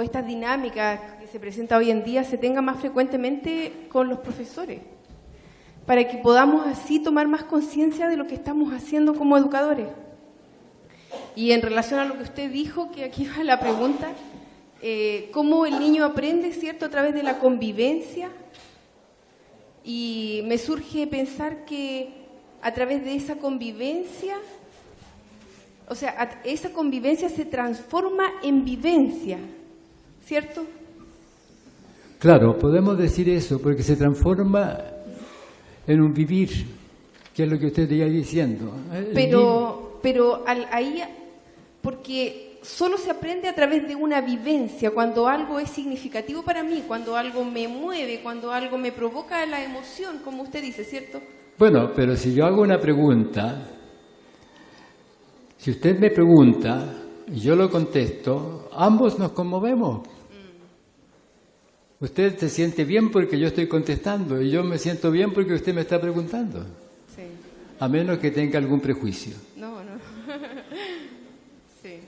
estas dinámicas que se presentan hoy en día se tengan más frecuentemente con los profesores, para que podamos así tomar más conciencia de lo que estamos haciendo como educadores. Y en relación a lo que usted dijo, que aquí va la pregunta, cómo el niño aprende, ¿cierto?, a través de la convivencia, y me surge pensar que a través de esa convivencia, o sea, esa convivencia se transforma en vivencia, ¿cierto? Claro, podemos decir eso, porque se transforma en un vivir, que es lo que usted está diciendo. Pero ahí, porque solo se aprende a través de una vivencia, cuando algo es significativo para mí, cuando algo me mueve, cuando algo me provoca la emoción, como usted dice, ¿cierto? Bueno, pero si yo hago una pregunta, si usted me pregunta y yo lo contesto, ambos nos conmovemos. Usted se siente bien porque yo estoy contestando y yo me siento bien porque usted me está preguntando. Sí. A menos que tenga algún prejuicio. No. Sí.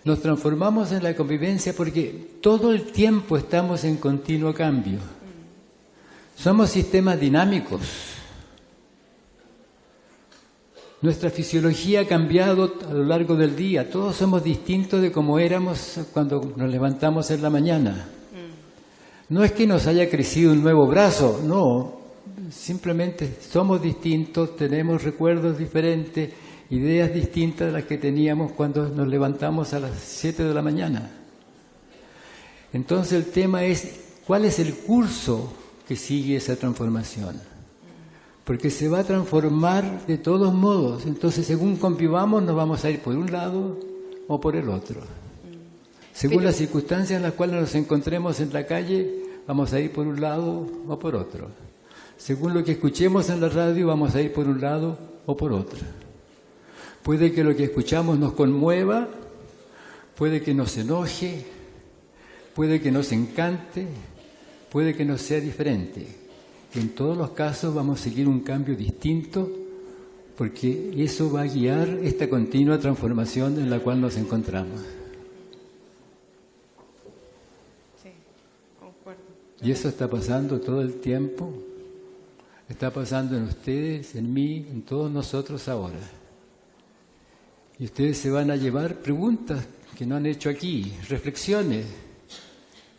Nos transformamos en la convivencia porque todo el tiempo estamos en continuo cambio. Somos sistemas dinámicos. Nuestra fisiología ha cambiado a lo largo del día. Todos somos distintos de como éramos cuando nos levantamos en la mañana. No es que nos haya crecido un nuevo brazo, no. Simplemente somos distintos, tenemos recuerdos diferentes, ideas distintas de las que teníamos cuando nos levantamos a las 7 de la mañana. Entonces el tema es, ¿cuál es el curso que sigue esa transformación? Porque se va a transformar de todos modos. Entonces, según convivamos, nos vamos a ir por un lado o por el otro. Según las circunstancias en las cuales nos encontremos en la calle, vamos a ir por un lado o por otro. Según lo que escuchemos en la radio, vamos a ir por un lado o por otro. Puede que lo que escuchamos nos conmueva, puede que nos enoje, puede que nos encante, puede que nos sea diferente. En todos los casos vamos a seguir un cambio distinto, porque eso va a guiar esta continua transformación en la cual nos encontramos. Y eso está pasando todo el tiempo, está pasando en ustedes, en mí, en todos nosotros ahora. Y ustedes se van a llevar preguntas que no han hecho aquí, reflexiones.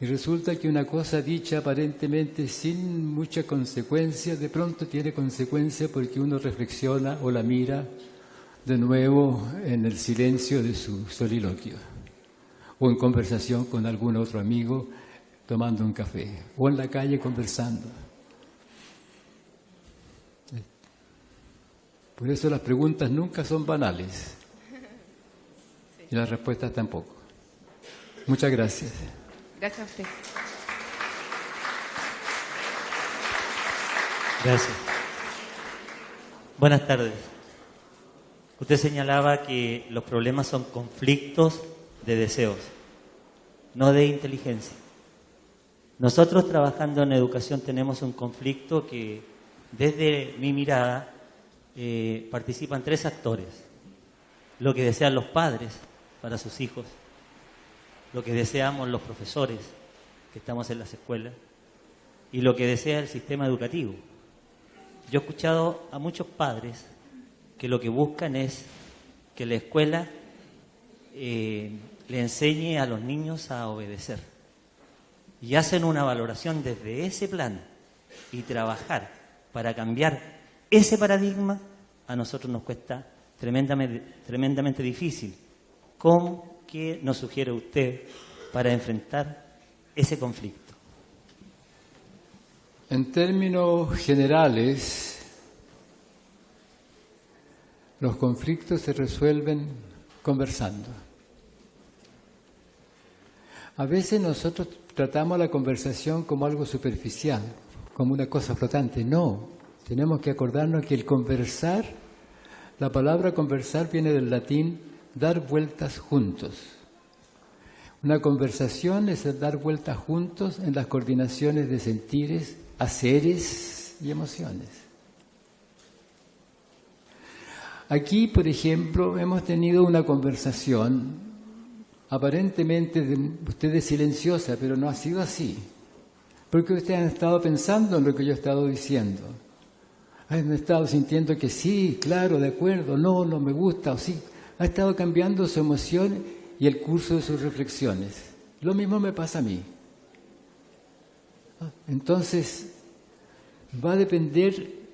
Y resulta que una cosa dicha aparentemente sin mucha consecuencia, de pronto tiene consecuencia porque uno reflexiona o la mira de nuevo en el silencio de su soliloquio, o en conversación con algún otro amigo, tomando un café, o en la calle conversando. Por eso las preguntas nunca son banales, y las respuestas tampoco. Muchas gracias. Gracias a usted. Gracias. Buenas tardes. Usted señalaba que los problemas son conflictos de deseos, no de inteligencia. Nosotros trabajando en educación tenemos un conflicto que, desde mi mirada, participan tres actores. Lo que desean los padres para sus hijos, lo que deseamos los profesores que estamos en las escuelas y lo que desea el sistema educativo. Yo he escuchado a muchos padres que lo que buscan es que la escuela le enseñe a los niños a obedecer. Y hacen una valoración desde ese plano y trabajar para cambiar ese paradigma, a nosotros nos cuesta tremendamente difícil. ¿Qué nos sugiere usted para enfrentar ese conflicto? En términos generales, los conflictos se resuelven conversando. A veces nosotros tratamos la conversación como algo superficial, como una cosa flotante. No, tenemos que acordarnos que el conversar, la palabra conversar viene del latín dar vueltas juntos. Una conversación es el dar vueltas juntos en las coordinaciones de sentires, haceres y emociones. Aquí, por ejemplo, hemos tenido una conversación aparentemente de ustedes silenciosa, pero no ha sido así. Porque ustedes han estado pensando en lo que yo he estado diciendo. Han estado sintiendo que sí, claro, de acuerdo, no, no me gusta, o sí. Ha estado cambiando su emoción y el curso de sus reflexiones. Lo mismo me pasa a mí. Entonces, va a depender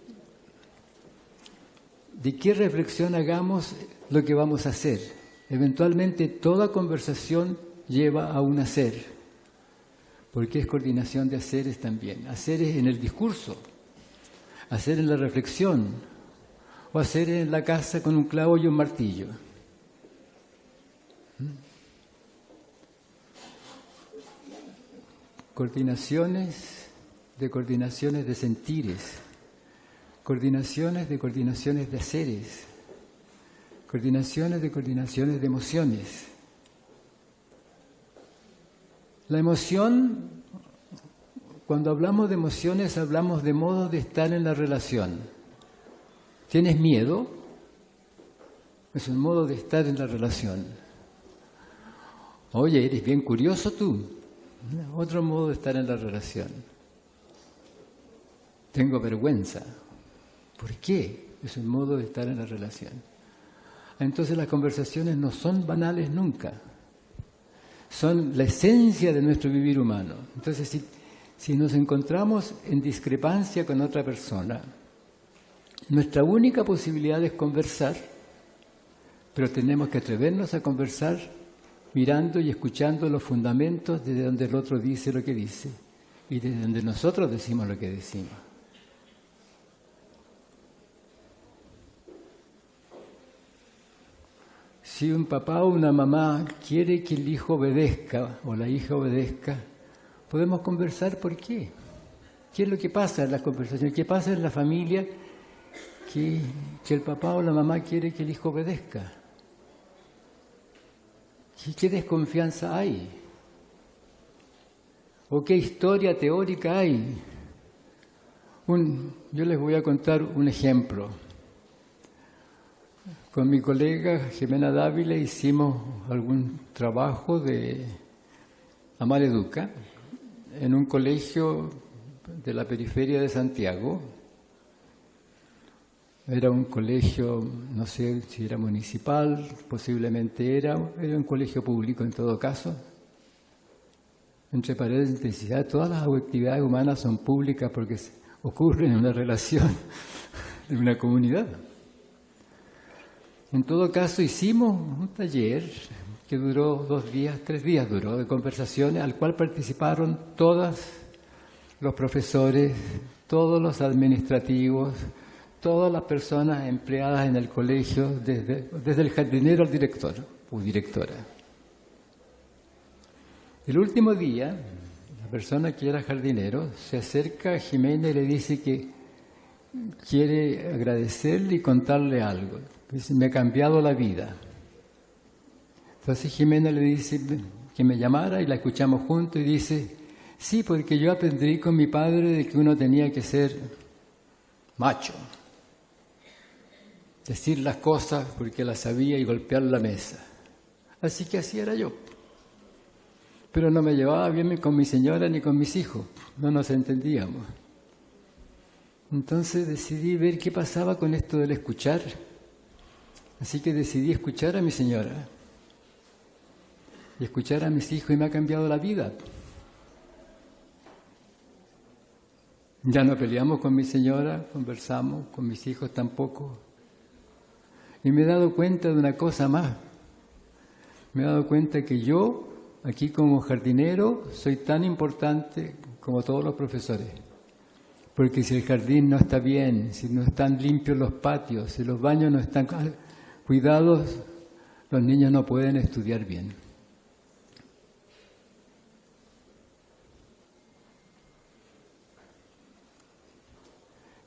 de qué reflexión hagamos lo que vamos a hacer. Eventualmente toda conversación lleva a un hacer, porque es coordinación de haceres también. Haceres en el discurso, hacer en la reflexión, o hacer en la casa con un clavo y un martillo. Coordinaciones de sentires, coordinaciones de haceres, coordinaciones de emociones. La emoción, cuando hablamos de emociones, hablamos de modo de estar en la relación. ¿Tienes miedo? Es un modo de estar en la relación. Oye, eres bien curioso tú. Otro modo de estar en la relación. Tengo vergüenza. ¿Por qué? Es un modo de estar en la relación. Entonces las conversaciones no son banales nunca. Son la esencia de nuestro vivir humano. Entonces, si nos encontramos en discrepancia con otra persona, nuestra única posibilidad es conversar, pero tenemos que atrevernos a conversar mirando y escuchando los fundamentos desde donde el otro dice lo que dice y desde donde nosotros decimos lo que decimos. Si un papá o una mamá quiere que el hijo obedezca o la hija obedezca, podemos conversar por qué. ¿Qué es lo que pasa en las conversaciones? ¿Qué pasa en la familia que el papá o la mamá quiere que el hijo obedezca? ¿Qué desconfianza hay? ¿O qué historia teórica hay? Yo les voy a contar un ejemplo. Con mi colega Jimena Dávila hicimos algún trabajo de Amar Educa en un colegio de la periferia de Santiago. Era un colegio, no sé si era municipal, posiblemente era un colegio público en todo caso. Entre paréntesis, todas las actividades humanas son públicas porque ocurren en una relación de una comunidad. En todo caso, hicimos un taller que duró 3 días duró, de conversaciones, al cual participaron todos los profesores, todos los administrativos, todas las personas empleadas en el colegio, desde el jardinero al director o directora. El último día, la persona que era jardinero se acerca a Jimena y le dice que quiere agradecerle y contarle algo. Dice, me ha cambiado la vida. Entonces Jimena le dice que me llamara y la escuchamos juntos y dice, sí, porque yo aprendí con mi padre de que uno tenía que ser macho. Decir las cosas porque las sabía y golpear la mesa. Así que así era yo. Pero no me llevaba bien con mi señora ni con mis hijos. No nos entendíamos. Entonces decidí ver qué pasaba con esto del escuchar. Así que decidí escuchar a mi señora y escuchar a mis hijos y me ha cambiado la vida. Ya no peleamos con mi señora, conversamos, con mis hijos tampoco. Y me he dado cuenta de una cosa más. Me he dado cuenta que yo, aquí como jardinero, soy tan importante como todos los profesores. Porque si el jardín no está bien, si no están limpios los patios, si los baños no están cuidados, los niños no pueden estudiar bien.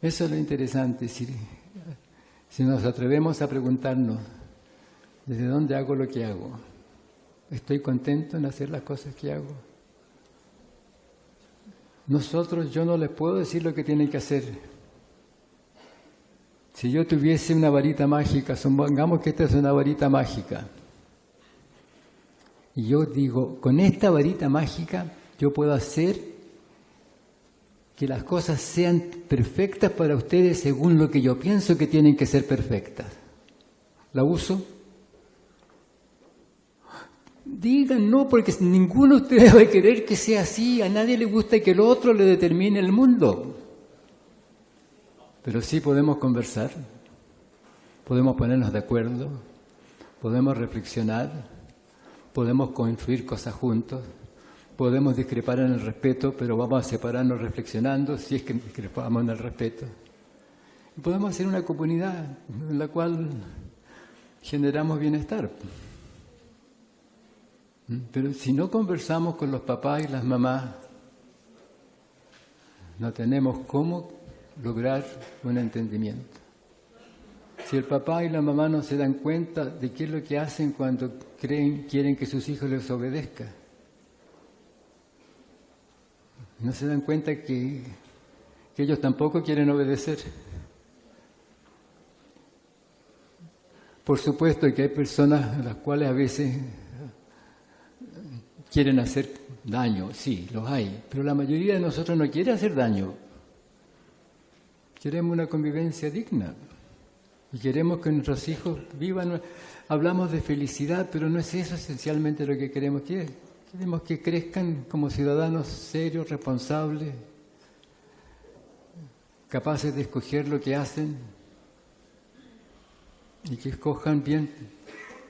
Eso es lo interesante, si nos atrevemos a preguntarnos, ¿desde dónde hago lo que hago? ¿Estoy contento en hacer las cosas que hago? Yo no les puedo decir lo que tienen que hacer. Si yo tuviese una varita mágica, supongamos que esta es una varita mágica, y yo digo, con esta varita mágica yo puedo hacer que las cosas sean perfectas para ustedes según lo que yo pienso que tienen que ser perfectas. ¿La uso? Digan no, porque ninguno de ustedes va a querer que sea así. A nadie le gusta que el otro le determine el mundo. Pero sí podemos conversar, podemos ponernos de acuerdo, podemos reflexionar, podemos construir cosas juntos. Podemos discrepar en el respeto, pero vamos a separarnos reflexionando, si es que discrepamos en el respeto. Y podemos hacer una comunidad en la cual generamos bienestar. Pero si no conversamos con los papás y las mamás, no tenemos cómo lograr un entendimiento. Si el papá y la mamá no se dan cuenta de qué es lo que hacen cuando quieren que sus hijos les obedezcan, no se dan cuenta que ellos tampoco quieren obedecer. Por supuesto que hay personas a las cuales a veces quieren hacer daño, sí, los hay, pero la mayoría de nosotros no quiere hacer daño. Queremos una convivencia digna y queremos que nuestros hijos vivan. Hablamos de felicidad, pero no es eso esencialmente lo que queremos. Queremos que crezcan como ciudadanos serios, responsables, capaces de escoger lo que hacen y que escojan bien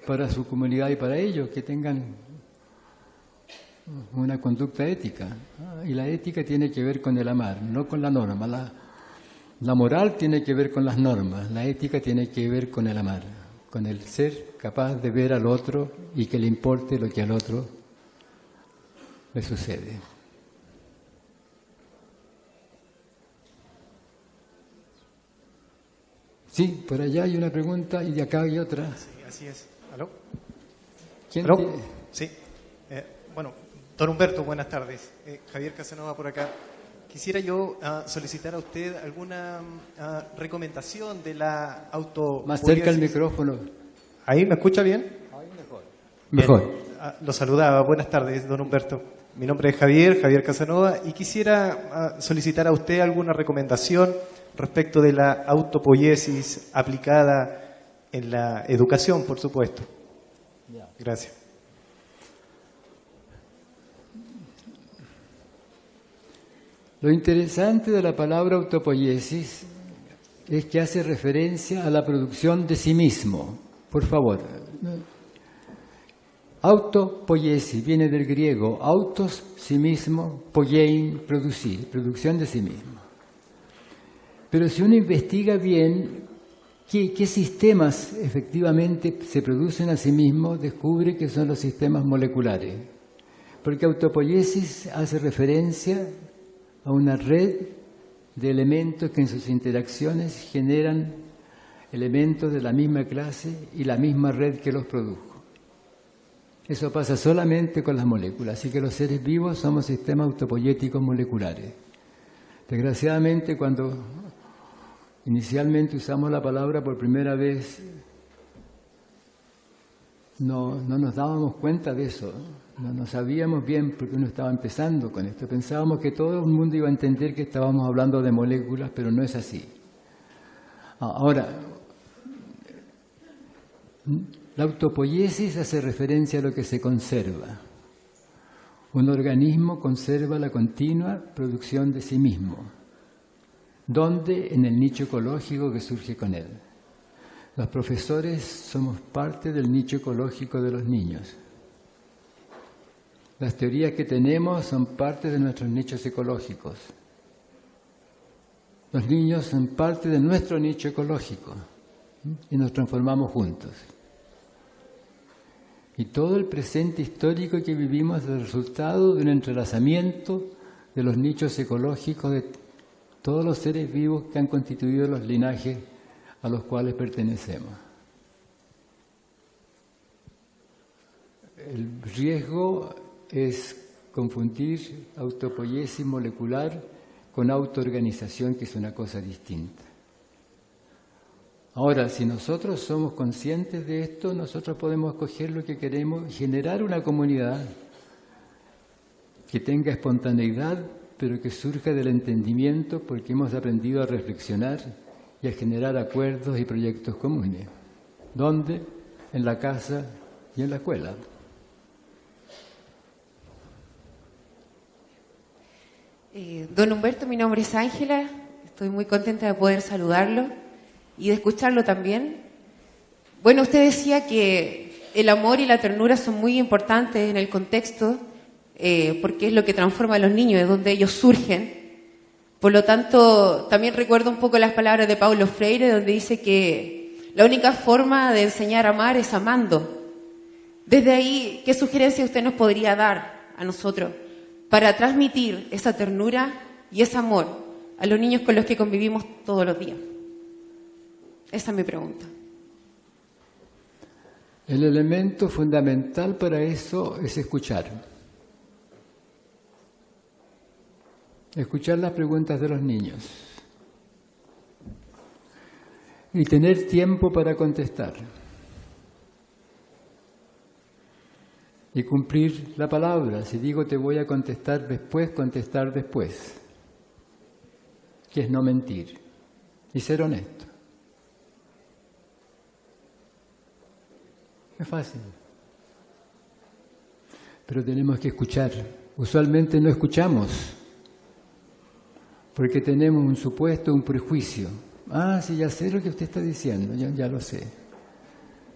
para su comunidad y para ellos, que tengan una conducta ética. Y la ética tiene que ver con el amar, no con la norma. La moral tiene que ver con las normas, la ética tiene que ver con el amar, con el ser capaz de ver al otro y que le importe lo que al otro le sucede. Sí, por allá hay una pregunta y de acá hay otra. Sí, así es. ¿Aló? ¿Quién ¿Aló? tiene? Sí. Bueno, don Humberto, buenas tardes. Javier Casanova por acá. Quisiera yo solicitar a usted alguna recomendación de la autopoiesis. Más cerca el micrófono. ¿Ahí me escucha bien? Ahí mejor. Bien. Mejor. Lo saludaba. Buenas tardes, don Humberto. Mi nombre es Javier Casanova, y quisiera solicitar a usted alguna recomendación respecto de la autopoiesis aplicada en la educación, por supuesto. Gracias. Lo interesante de la palabra autopoiesis es que hace referencia a la producción de sí mismo. Por favor. Autopoiesis viene del griego autos, sí mismo, poiein, producir, producción de sí mismo. Pero si uno investiga bien qué sistemas efectivamente se producen a sí mismos, descubre que son los sistemas moleculares. Porque autopoiesis hace referencia a una red de elementos que en sus interacciones generan elementos de la misma clase y la misma red que los produjo. Eso pasa solamente con las moléculas, así que los seres vivos somos sistemas autopoiéticos moleculares. Desgraciadamente, cuando inicialmente usamos la palabra por primera vez, no nos dábamos cuenta de eso, no sabíamos bien porque uno estaba empezando con esto. Pensábamos que todo el mundo iba a entender que estábamos hablando de moléculas, pero no es así. Ahora, la autopoiesis hace referencia a lo que se conserva. Un organismo conserva la continua producción de sí mismo. ¿Dónde? En el nicho ecológico que surge con él. Los profesores somos parte del nicho ecológico de los niños. Las teorías que tenemos son parte de nuestros nichos ecológicos. Los niños son parte de nuestro nicho ecológico y nos transformamos juntos. Y todo el presente histórico que vivimos es el resultado de un entrelazamiento de los nichos ecológicos de todos los seres vivos que han constituido los linajes a los cuales pertenecemos. El riesgo es confundir autopoiesis molecular con autoorganización, que es una cosa distinta. Ahora, si nosotros somos conscientes de esto, nosotros podemos escoger lo que queremos, generar una comunidad que tenga espontaneidad, pero que surja del entendimiento, porque hemos aprendido a reflexionar y a generar acuerdos y proyectos comunes. ¿Dónde? En la casa y en la escuela. Don Humberto, mi nombre es Ángela, estoy muy contenta de poder saludarlo y de escucharlo también. Bueno, usted decía que el amor y la ternura son muy importantes en el contexto, porque es lo que transforma a los niños, es donde ellos surgen. Por lo tanto, también recuerdo un poco las palabras de Paulo Freire, donde dice que la única forma de enseñar a amar es amando. Desde ahí, ¿qué sugerencia usted nos podría dar a nosotros para transmitir esa ternura y ese amor a los niños con los que convivimos todos los días? Esa es mi pregunta. El elemento fundamental para eso es escuchar. Escuchar las preguntas de los niños. Y tener tiempo para contestar. Y cumplir la palabra. Si digo te voy a contestar después, contestar después. Que es no mentir. Y ser honesto. Es fácil. Pero tenemos que escuchar. Usualmente no escuchamos. Porque tenemos un supuesto, un prejuicio. Ah, sí, ya sé lo que usted está diciendo. Ya lo sé.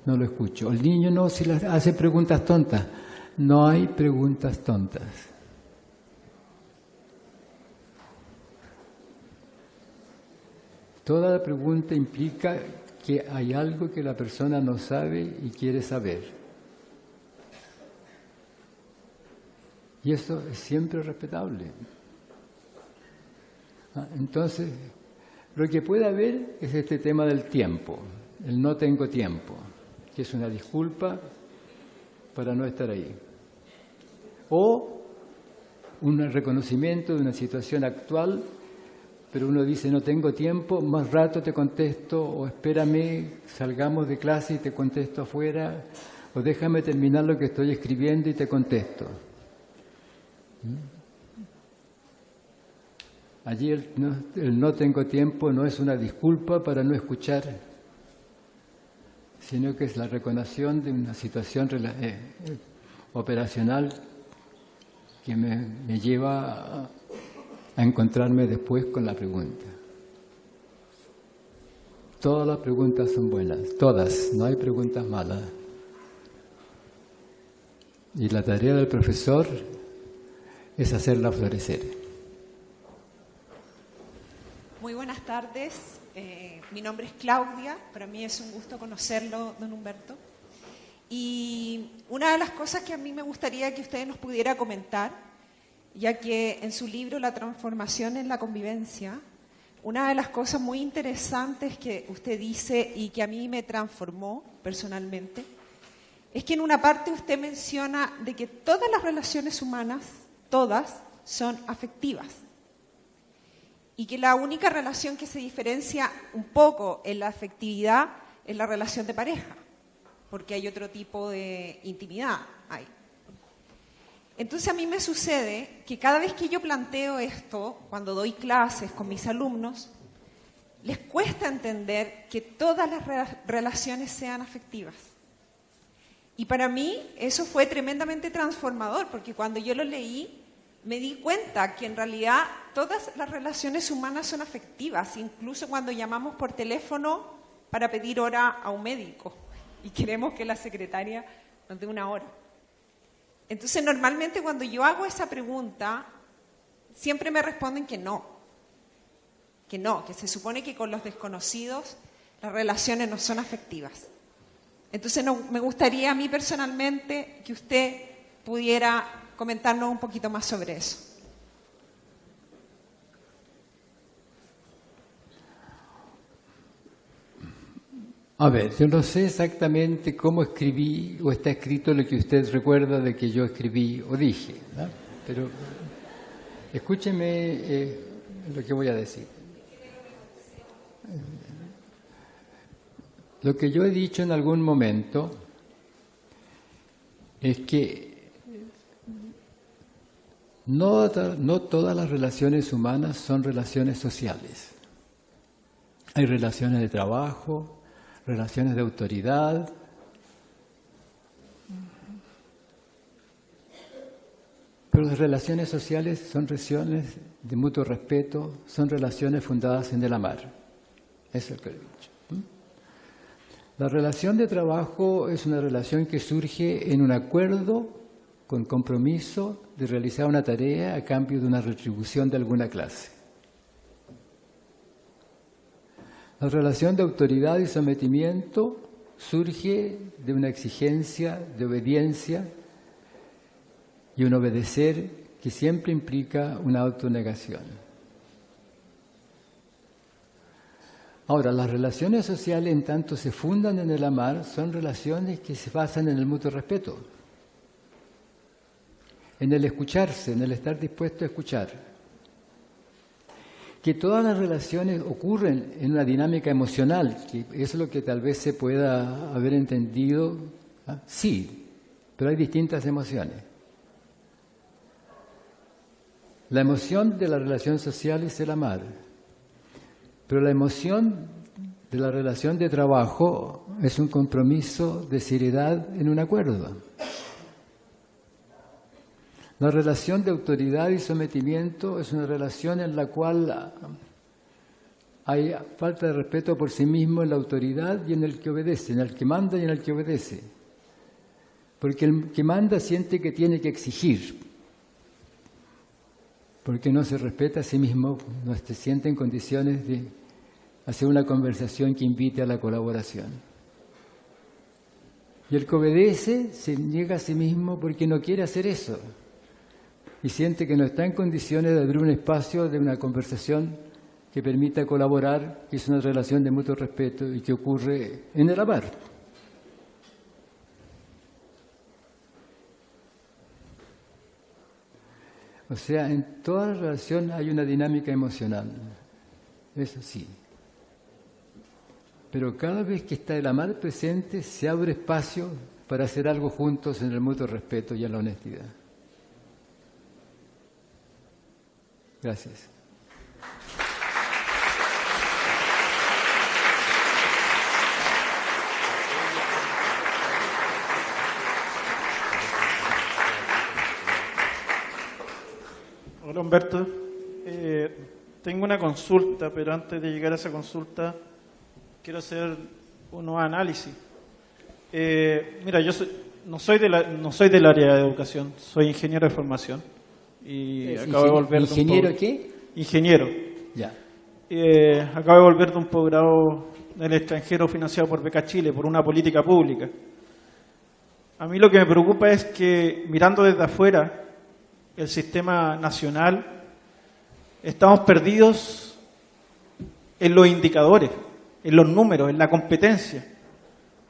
No lo escucho. El niño no, si hace preguntas tontas. No hay preguntas tontas. Toda pregunta implica que hay algo que la persona no sabe y quiere saber. Y eso es siempre respetable. Entonces, lo que puede haber es este tema del tiempo, el no tengo tiempo, que es una disculpa para no estar ahí. O un reconocimiento de una situación actual, pero uno dice no tengo tiempo, más rato te contesto, o espérame, salgamos de clase y te contesto afuera, o déjame terminar lo que estoy escribiendo y te contesto. Allí el no tengo tiempo no es una disculpa para no escuchar, sino que es la reconoción de una situación operacional que me lleva a encontrarme después con la pregunta. Todas las preguntas son buenas, todas, no hay preguntas malas. Y la tarea del profesor es hacerla florecer. Muy buenas tardes, mi nombre es Claudia, para mí es un gusto conocerlo, don Humberto. Y una de las cosas que a mí me gustaría que usted nos pudiera comentar, ya que en su libro La transformación en la convivencia, una de las cosas muy interesantes que usted dice y que a mí me transformó personalmente, es que en una parte usted menciona de que todas las relaciones humanas, todas, son afectivas. Y que la única relación que se diferencia un poco en la afectividad es la relación de pareja, porque hay otro tipo de intimidad ahí. Entonces a mí me sucede que cada vez que yo planteo esto, cuando doy clases con mis alumnos, les cuesta entender que todas las relaciones sean afectivas. Y para mí eso fue tremendamente transformador, porque cuando yo lo leí, me di cuenta que en realidad todas las relaciones humanas son afectivas, incluso cuando llamamos por teléfono para pedir hora a un médico y queremos que la secretaria nos dé una hora. Entonces, normalmente cuando yo hago esa pregunta, siempre me responden que no, que se supone que con los desconocidos las relaciones no son afectivas. Entonces, me gustaría a mí personalmente que usted pudiera comentarnos un poquito más sobre eso. A ver, yo no sé exactamente cómo escribí o está escrito lo que usted recuerda de que yo escribí o dije, ¿no? Pero escúcheme lo que voy a decir. Lo que yo he dicho en algún momento es que no todas las relaciones humanas son relaciones sociales. Hay relaciones de trabajo, relaciones de autoridad, pero las relaciones sociales son relaciones de mutuo respeto, son relaciones fundadas en el amar. Eso es lo que he dicho. La relación de trabajo es una relación que surge en un acuerdo con compromiso de realizar una tarea a cambio de una retribución de alguna clase. La relación de autoridad y sometimiento surge de una exigencia de obediencia y un obedecer que siempre implica una autonegación. Ahora, las relaciones sociales, en tanto se fundan en el amar, son relaciones que se basan en el mutuo respeto, en el escucharse, en el estar dispuesto a escuchar. Que todas las relaciones ocurren en una dinámica emocional, que es lo que tal vez se pueda haber entendido, ¿ah? Sí, pero hay distintas emociones. La emoción de la relación social es el amar, pero la emoción de la relación de trabajo es un compromiso de seriedad en un acuerdo. La relación de autoridad y sometimiento es una relación en la cual hay falta de respeto por sí mismo en la autoridad y en el que obedece, en el que manda y en el que obedece. Porque el que manda siente que tiene que exigir, porque no se respeta a sí mismo, no se siente en condiciones de hacer una conversación que invite a la colaboración. Y el que obedece se niega a sí mismo porque no quiere hacer eso. Y siente que no está en condiciones de abrir un espacio de una conversación que permita colaborar, que es una relación de mutuo respeto y que ocurre en el amar. O sea, en toda relación hay una dinámica emocional, eso sí. Pero cada vez que está el amar presente, se abre espacio para hacer algo juntos en el mutuo respeto y en la honestidad. Gracias. Hola Humberto, tengo una consulta, pero antes de llegar a esa consulta quiero hacer unos análisis. Mira, yo no soy del área de educación, soy ingeniero de formación y acabo de volver de un ¿Ingeniero qué? Ingeniero. Ya. Acabo de volver de un posgrado del extranjero financiado por Beca Chile, por una política pública. A mí lo que me preocupa es que, mirando desde afuera, el sistema nacional, estamos perdidos en los indicadores, en los números, en la competencia.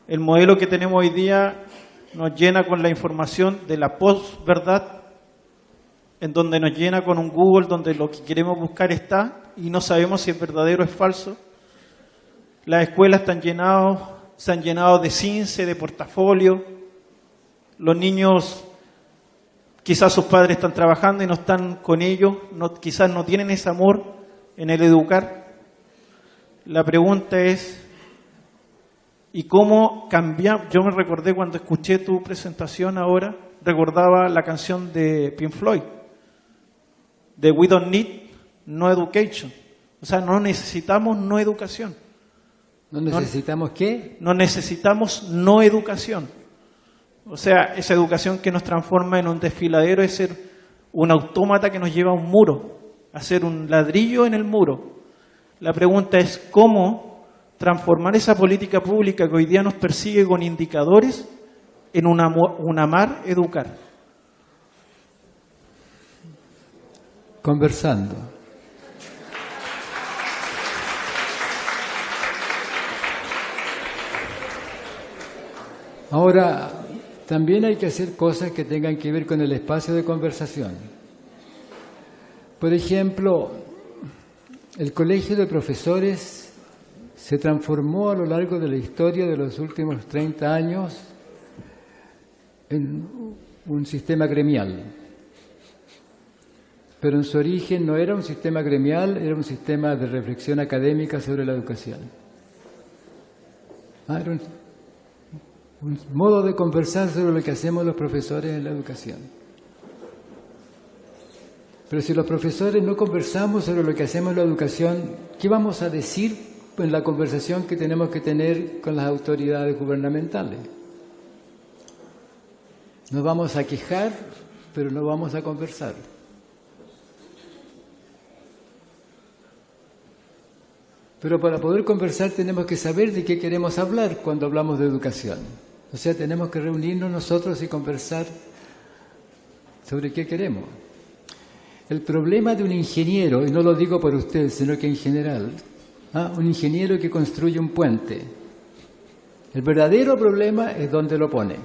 El modelo que tenemos hoy día nos llena con la información de la posverdad, en donde nos llena con un Google donde lo que queremos buscar está y no sabemos si es verdadero o es falso. Las escuelas se han llenado de CINCE, de portafolio. Los niños, quizás sus padres están trabajando y no están con ellos, quizás no tienen ese amor en el educar. La pregunta es, ¿y cómo cambiar? Yo me recordé cuando escuché tu presentación ahora, recordaba la canción de Pink Floyd, de we don't need no education. O sea, no necesitamos no educación. ¿No necesitamos qué? No necesitamos no educación. O sea, esa educación que nos transforma en un desfiladero es ser un autómata que nos lleva a un muro, a hacer un ladrillo en el muro. La pregunta es cómo transformar esa política pública que hoy día nos persigue con indicadores en un amar educar. Conversando. Ahora, también hay que hacer cosas que tengan que ver con el espacio de conversación. Por ejemplo, el colegio de profesores se transformó a lo largo de la historia de los últimos 30 años en un sistema gremial. Pero en su origen no era un sistema gremial, era un sistema de reflexión académica sobre la educación. Era un modo de conversar sobre lo que hacemos los profesores en la educación. Pero si los profesores no conversamos sobre lo que hacemos en la educación, ¿qué vamos a decir en la conversación que tenemos que tener con las autoridades gubernamentales? Nos vamos a quejar, pero no vamos a conversar. Pero para poder conversar tenemos que saber de qué queremos hablar cuando hablamos de educación. O sea, tenemos que reunirnos nosotros y conversar sobre qué queremos. El problema de un ingeniero, y no lo digo por usted, sino que en general, un ingeniero que construye un puente, el verdadero problema es dónde lo pone.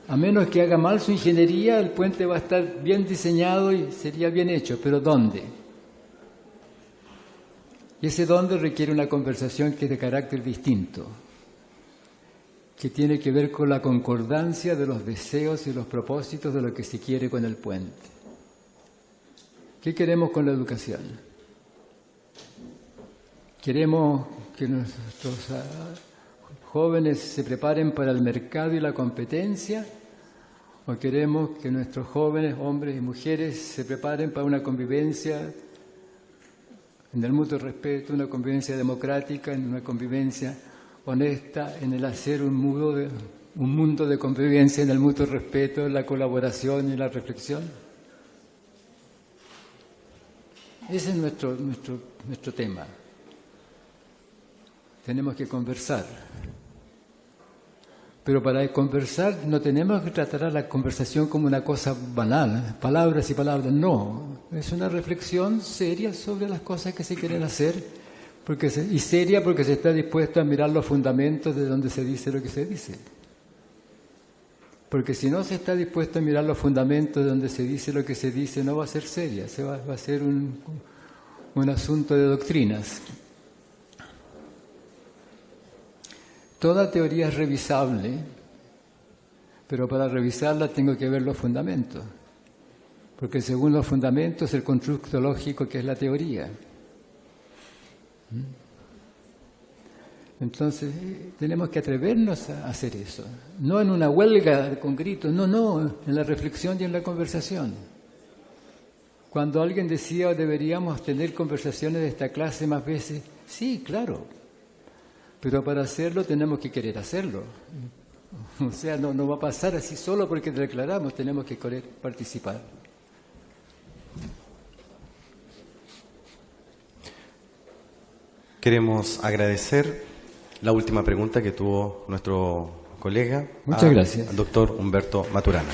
A menos que haga mal su ingeniería, el puente va a estar bien diseñado y sería bien hecho, pero ¿dónde? Y ese dónde requiere una conversación que es de carácter distinto, que tiene que ver con la concordancia de los deseos y los propósitos de lo que se quiere con el puente. ¿Qué queremos con la educación? ¿Queremos que nuestros jóvenes se preparen para el mercado y la competencia? ¿O queremos que nuestros jóvenes, hombres y mujeres, se preparen para una convivencia en el mutuo respeto, una convivencia democrática, en una convivencia honesta, en el hacer un mundo de convivencia en el mutuo respeto, la colaboración y la reflexión? Ese es nuestro tema. Tenemos que conversar. Pero para conversar no tenemos que tratar a la conversación como una cosa banal, palabras y palabras. No, es una reflexión seria sobre las cosas que se quieren hacer, y seria porque se está dispuesto a mirar los fundamentos de donde se dice lo que se dice. Porque si no se está dispuesto a mirar los fundamentos de donde se dice lo que se dice, no va a ser seria, va a ser un asunto de doctrinas. Toda teoría es revisable, pero para revisarla tengo que ver los fundamentos, porque según los fundamentos el constructo lógico que es la teoría. Entonces tenemos que atrevernos a hacer eso, no en una huelga con gritos, no, en la reflexión y en la conversación. Cuando alguien decía deberíamos tener conversaciones de esta clase más veces, sí, claro. Pero para hacerlo tenemos que querer hacerlo. O sea, no va a pasar así solo porque declaramos, tenemos que querer participar. Queremos agradecer la última pregunta que tuvo nuestro colega, Muchas gracias. Al doctor Humberto Maturana.